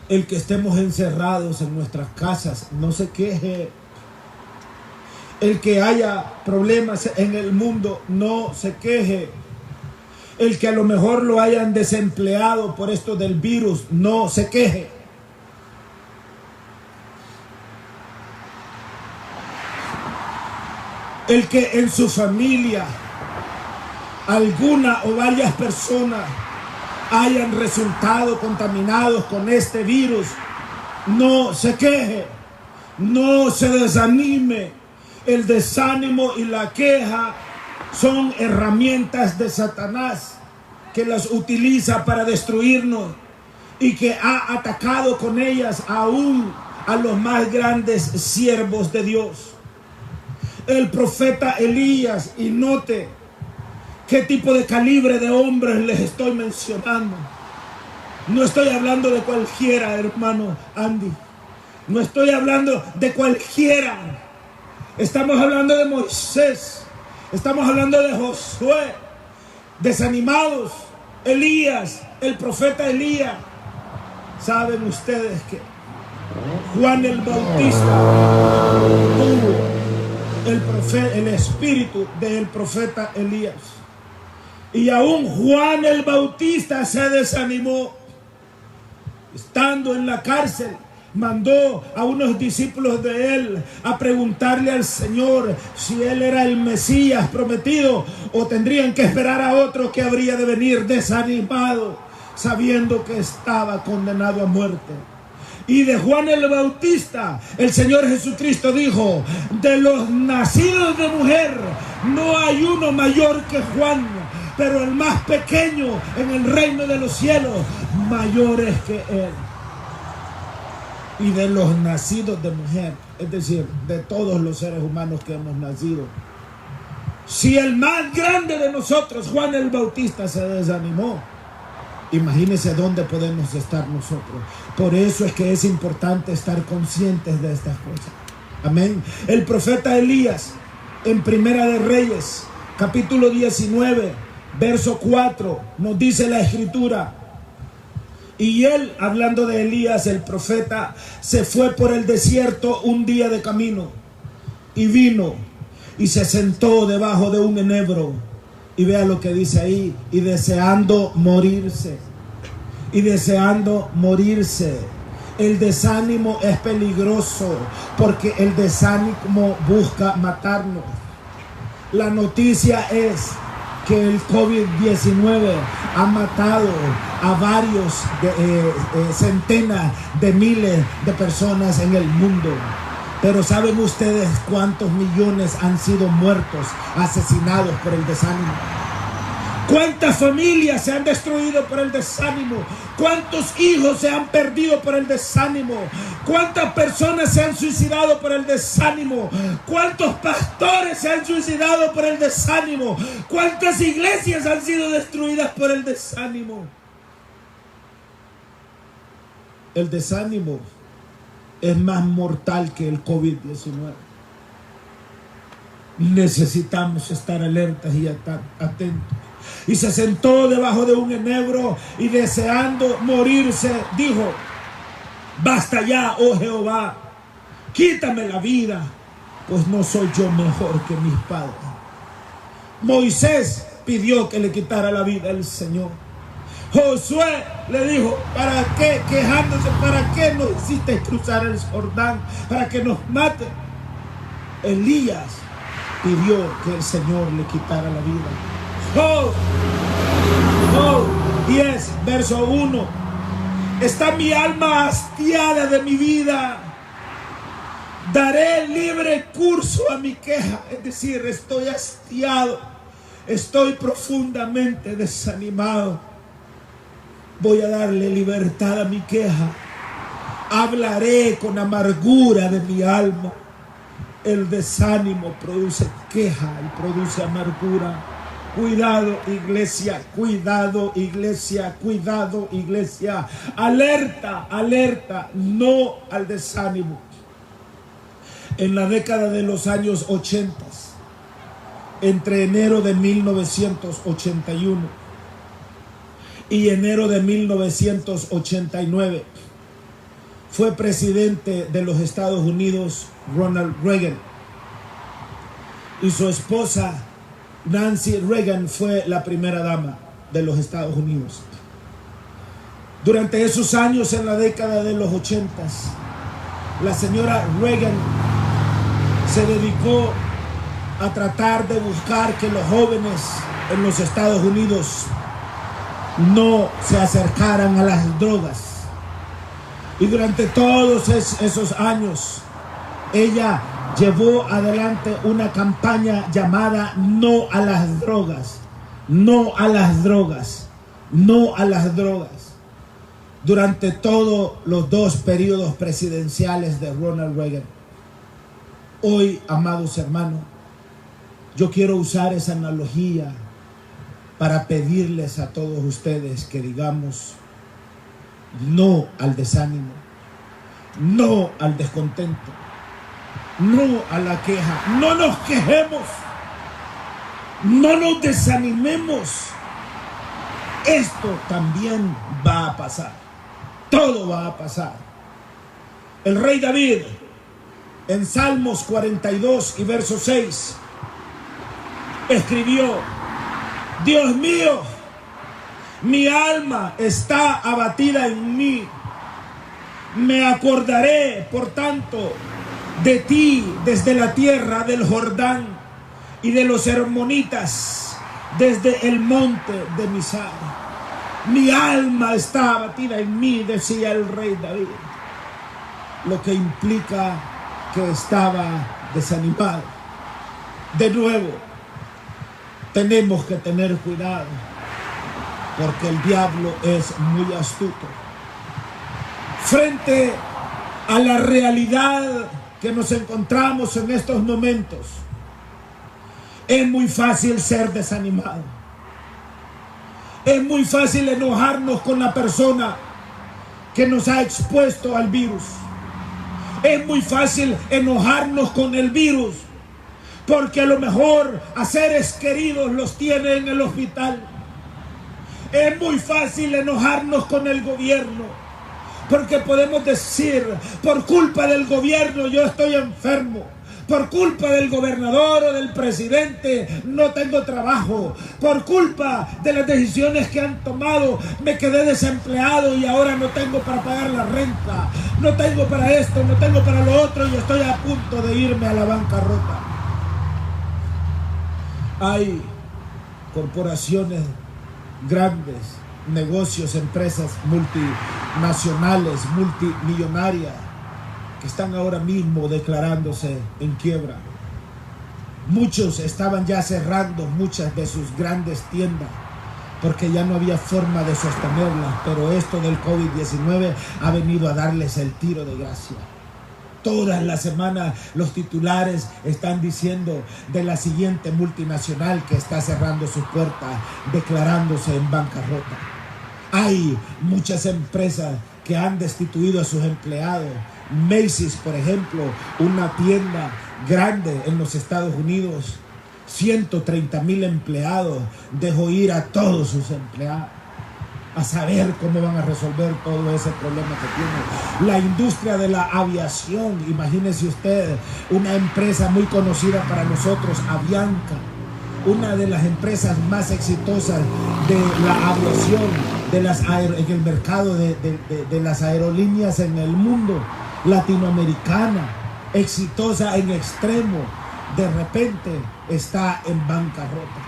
El que estemos encerrados en nuestras casas, no se queje. El que haya problemas en el mundo, no se queje. El que a lo mejor lo hayan desempleado por esto del virus, no se queje. El que en su familia alguna o varias personas hayan resultado contaminados con este virus, no se queje, no se desanime. El desánimo y la queja son herramientas de Satanás, que las utiliza para destruirnos y que ha atacado con ellas aún a los más grandes siervos de Dios. El profeta Elías, y note qué tipo de calibre de hombres les estoy mencionando. No estoy hablando de cualquiera, hermano Andy. No estoy hablando de cualquiera. Estamos hablando de Moisés, estamos hablando de Josué, desanimados. Elías, el profeta Elías. Saben ustedes que Juan el Bautista tuvo el espíritu del profeta Elías, y aún Juan el Bautista se desanimó. Estando en la cárcel, mandó a unos discípulos de él a preguntarle al Señor si él era el Mesías prometido, o tendrían que esperar a otro que habría de venir, desanimado, sabiendo que estaba condenado a muerte. Y de Juan el Bautista, el Señor Jesucristo dijo: de los nacidos de mujer No hay uno mayor que Juan, pero el más pequeño en el reino de los cielos, mayor es que él. Y de los nacidos de mujer, es decir, de todos los seres humanos que hemos nacido, si el más grande de nosotros, Juan el Bautista, se desanimó, imagínense dónde podemos estar nosotros. Por eso es que es importante estar conscientes de estas cosas. Amén. El profeta Elías, en Primera de Reyes, capítulo 19, verso 4, nos dice la escritura: y él, hablando de Elías, el profeta, se fue por el desierto un día de camino, y vino y se sentó debajo de un enebro. Y vea lo que dice ahí: y deseando morirse. Y deseando morirse. El desánimo es peligroso, porque el desánimo busca matarnos. La noticia es que el COVID-19 ha matado a varios centenas de miles de personas en el mundo. Pero ¿saben ustedes cuántos millones han sido muertos, asesinados por el desánimo? ¿Cuántas familias se han destruido por el desánimo? ¿Cuántos hijos se han perdido por el desánimo? ¿Cuántas personas se han suicidado por el desánimo? ¿Cuántos pastores se han suicidado por el desánimo? ¿Cuántas iglesias han sido destruidas por el desánimo? El desánimo es más mortal que el COVID-19. Necesitamos estar alertas y atentos. Y se sentó debajo de un enebro y deseando morirse, dijo: basta ya, oh Jehová, quítame la vida, pues no soy yo mejor que mis padres. Moisés pidió que le quitara la vida al Señor. Josué le dijo: ¿para qué quejándose? ¿Para qué nos hiciste cruzar el Jordán? ¿Para que nos mate? Elías pidió que el Señor le quitara la vida. Job 10, verso 1. Está mi alma hastiada de mi vida. Daré libre curso a mi queja. Es decir, estoy hastiado. Estoy profundamente desanimado. Voy a darle libertad a mi queja. Hablaré con amargura de mi alma. El desánimo produce queja y produce amargura. Cuidado, iglesia, cuidado, iglesia, cuidado, iglesia. Alerta, alerta, no al desánimo. En la década de los años 80, entre enero de 1981 y enero de 1989, fue presidente de los Estados Unidos Ronald Reagan, y su esposa Nancy Reagan fue la primera dama de los Estados Unidos. Durante esos años, en la década de los 80, la señora Reagan se dedicó a tratar de buscar que los jóvenes en los Estados Unidos no se acercaran a las drogas. Y durante todos esos años, ella llevó adelante una campaña llamada No a las drogas, no a las drogas, no a las drogas. Durante todos los dos periodos presidenciales de Ronald Reagan. Hoy, amados hermanos, yo quiero usar esa analogía para pedirles a todos ustedes que digamos no al desánimo, no al descontento, no a la queja. No nos quejemos, no nos desanimemos. Esto también va a pasar. Todo va a pasar. El rey David, en Salmos 42 y verso 6, escribió: Dios mío, mi alma está abatida en mí. Me acordaré, por tanto, de ti desde la tierra del Jordán y de los hermonitas desde el monte de Misar. Mi alma está abatida en mí, decía el rey David, lo que implica que estaba desanimado. De nuevo, Tenemos que tener cuidado, porque el diablo es muy astuto. Frente a la realidad que nos encontramos en estos momentos, es muy fácil ser desanimado. Es muy fácil enojarnos con la persona que nos ha expuesto al virus. Es muy fácil enojarnos con el virus, porque a lo mejor a seres queridos los tiene en el hospital. Es muy fácil enojarnos con el gobierno, porque podemos decir, por culpa del gobierno yo estoy enfermo. Por culpa del gobernador o del presidente no tengo trabajo. Por culpa de las decisiones que han tomado me quedé desempleado y ahora no tengo para pagar la renta. No tengo para esto, no tengo para lo otro y estoy a punto de irme a la bancarrota. Hay corporaciones grandes, negocios, empresas multinacionales, multimillonarias, que están ahora mismo declarándose en quiebra. Muchos estaban ya cerrando muchas de sus grandes tiendas porque ya no había forma de sostenerlas, pero esto del COVID-19 ha venido a darles el tiro de gracia. Todas las semanas los titulares están diciendo de la siguiente multinacional que está cerrando sus puertas, declarándose en bancarrota. Hay muchas empresas que han destituido a sus empleados. Macy's, por ejemplo, una tienda grande en los Estados Unidos, 130,000 empleados, dejó ir a todos sus empleados. A saber cómo van a resolver todo ese problema que tiene. La industria de la aviación, imagínese usted, una empresa muy conocida para nosotros, Avianca, una de las empresas más exitosas de la aviación, en el mercado de las aerolíneas en el mundo, latinoamericana, exitosa en extremo, de repente está en bancarrota.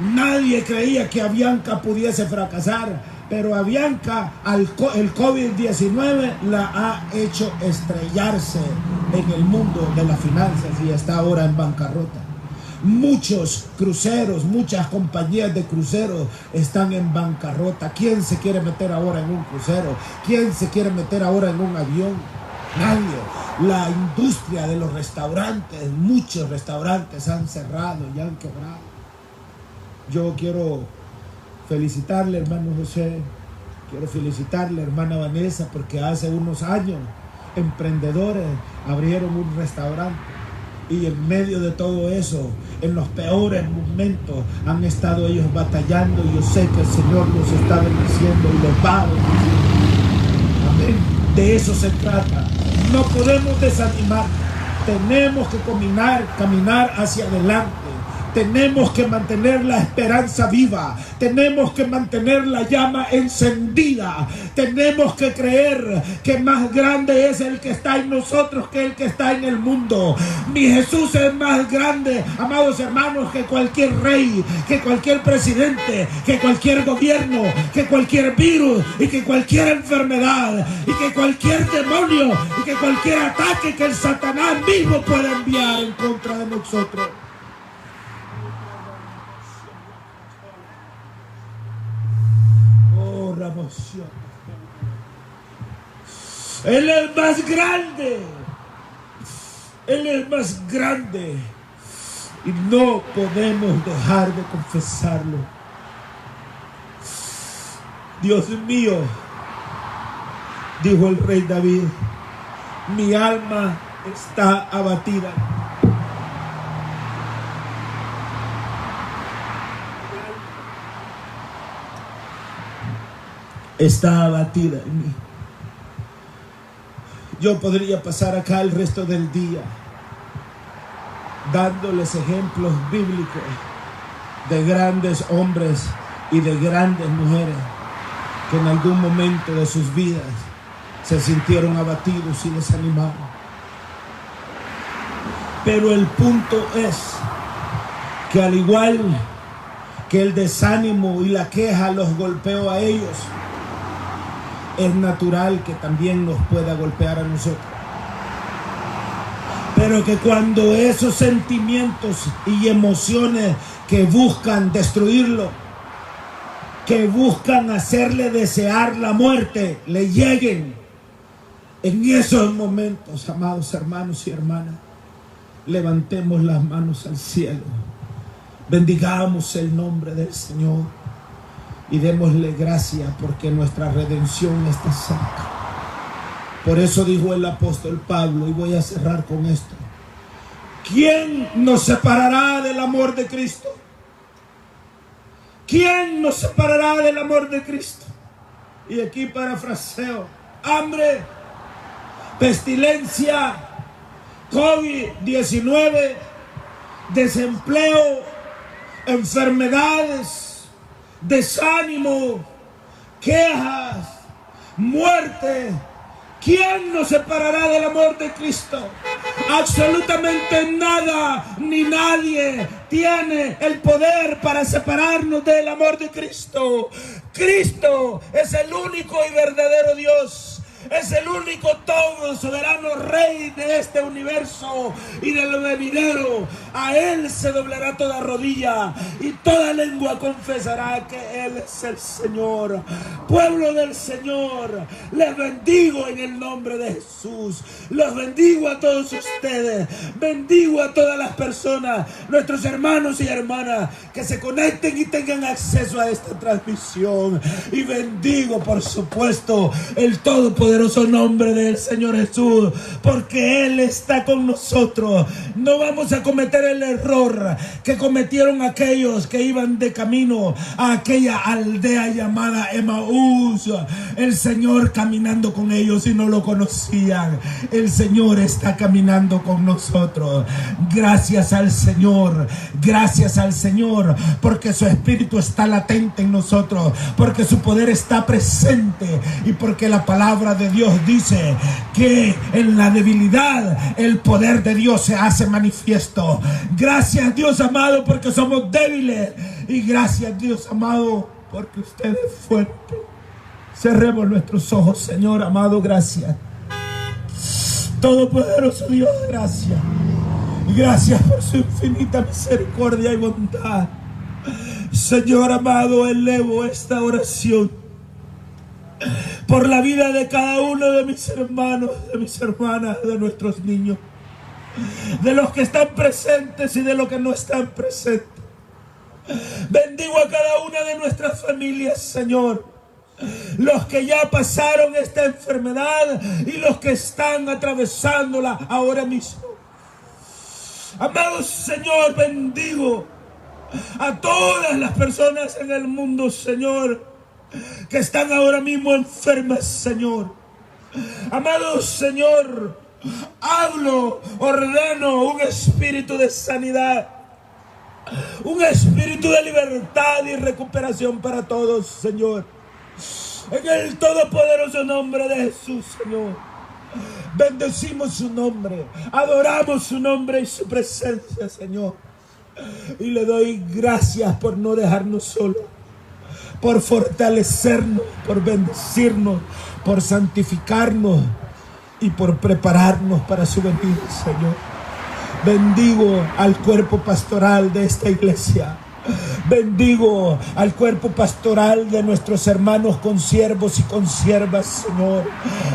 Nadie creía que Avianca pudiese fracasar, pero Avianca, el COVID-19 la ha hecho estrellarse en el mundo de las finanzas y está ahora en bancarrota. Muchos cruceros, muchas compañías de cruceros están en bancarrota. ¿Quién se quiere meter ahora en un crucero? ¿Quién se quiere meter ahora en un avión? Nadie. La industria de los restaurantes, muchos restaurantes han cerrado y han quebrado. Yo quiero felicitarle, hermano José, quiero felicitarle, hermana Vanessa, porque hace unos años emprendedores abrieron un restaurante y en medio de todo eso, en los peores momentos, han estado ellos batallando y yo sé que el Señor los está bendiciendo y los va a bendecir. Amén. De eso se trata. No podemos desanimar. Tenemos que caminar hacia adelante. Tenemos que mantener la esperanza viva. Tenemos que mantener la llama encendida. Tenemos que creer que más grande es el que está en nosotros que el que está en el mundo. Mi Jesús es más grande, amados hermanos, que cualquier rey, que cualquier presidente, que cualquier gobierno, que cualquier virus y que cualquier enfermedad y que cualquier demonio y que cualquier ataque que el Satanás mismo pueda enviar en contra de nosotros. Él es más grande. Él es más grande. Y no podemos dejar de confesarlo. Dios mío, dijo el rey David, mi alma está abatida. Está abatida en mí. Yo podría pasar acá el resto del día dándoles ejemplos bíblicos de grandes hombres y de grandes mujeres que en algún momento de sus vidas se sintieron abatidos y desanimados. Pero el punto es que al igual que el desánimo y la queja los golpeó a ellos, es natural que también nos pueda golpear a nosotros. Pero que cuando esos sentimientos y emociones que buscan destruirlo, que buscan hacerle desear la muerte, le lleguen, en esos momentos, amados hermanos y hermanas, levantemos las manos al cielo, bendigamos el nombre del Señor y démosle gracias porque nuestra redención está cerca. Por eso dijo el apóstol Pablo, y voy a cerrar con esto: ¿quién nos separará del amor de Cristo? ¿Quién nos separará del amor de Cristo? Y aquí parafraseo: hambre, pestilencia, COVID-19, desempleo, enfermedades, desánimo, quejas, muerte. ¿Quién nos separará del amor de Cristo? Absolutamente nada ni nadie tiene el poder para separarnos del amor de Cristo. Cristo es el único y verdadero Dios. Es el único todo soberano rey de este universo y del venidero. A Él se doblará toda rodilla y toda lengua confesará que Él es el Señor. Pueblo del Señor, les bendigo en el nombre de Jesús. Los bendigo a todos ustedes. Bendigo a todas las personas, nuestros hermanos y hermanas que se conecten y tengan acceso a esta transmisión. Y bendigo, por supuesto, el todopoderoso nombre del Señor Jesús, porque Él está con nosotros. No vamos a cometer el error que cometieron aquellos que iban de camino a aquella aldea llamada Emaús. El Señor caminando con ellos y no lo conocían. El Señor está caminando con nosotros. Gracias al Señor, porque su Espíritu está latente en nosotros, porque su poder está presente y porque la palabra de Dios dice que en la debilidad el poder de Dios se hace manifiesto. Gracias, Dios amado, porque somos débiles, y gracias, Dios amado, porque usted es fuerte. Cerremos nuestros ojos, Señor amado, gracias. Todopoderoso Dios, gracias. Gracias por su infinita misericordia y bondad. Señor amado, elevo esta oración por la vida de cada uno de mis hermanos, de mis hermanas, de nuestros niños, de los que están presentes y de los que no están presentes. Bendigo a cada una de nuestras familias, Señor. Los que ya pasaron esta enfermedad y los que están atravesándola ahora mismo. Amado Señor, bendigo a todas las personas en el mundo, Señor, que están ahora mismo enfermas, Señor. Amado Señor, ordeno un espíritu de sanidad, un espíritu de libertad y recuperación para todos, Señor. En el todopoderoso nombre de Jesús, Señor. Bendecimos su nombre, adoramos su nombre y su presencia, Señor. Y le doy gracias por no dejarnos solos, por fortalecernos, por bendecirnos, por santificarnos y por prepararnos para su venida, Señor. Bendigo al cuerpo pastoral de esta iglesia. Bendigo al cuerpo pastoral de nuestros hermanos consiervos y consiervas, Señor.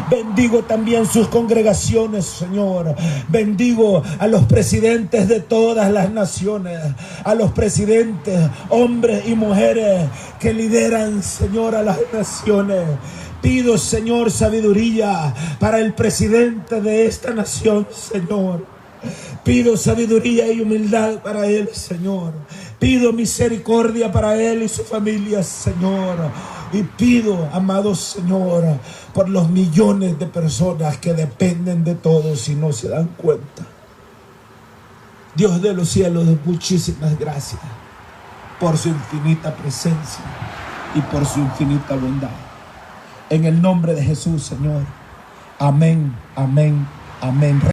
Bendigo también sus congregaciones, Señor. Bendigo a los presidentes de todas las naciones, a los presidentes, hombres y mujeres que lideran, Señor, a las naciones. Pido, Señor, sabiduría para el presidente de esta nación, Señor. Pido sabiduría y humildad para él, Señor. Pido misericordia para él y su familia, Señor. Y pido, amado Señor, por los millones de personas que dependen de todos y no se dan cuenta. Dios de los cielos, muchísimas gracias por su infinita presencia y por su infinita bondad. En el nombre de Jesús, Señor. Amén, amén, amén.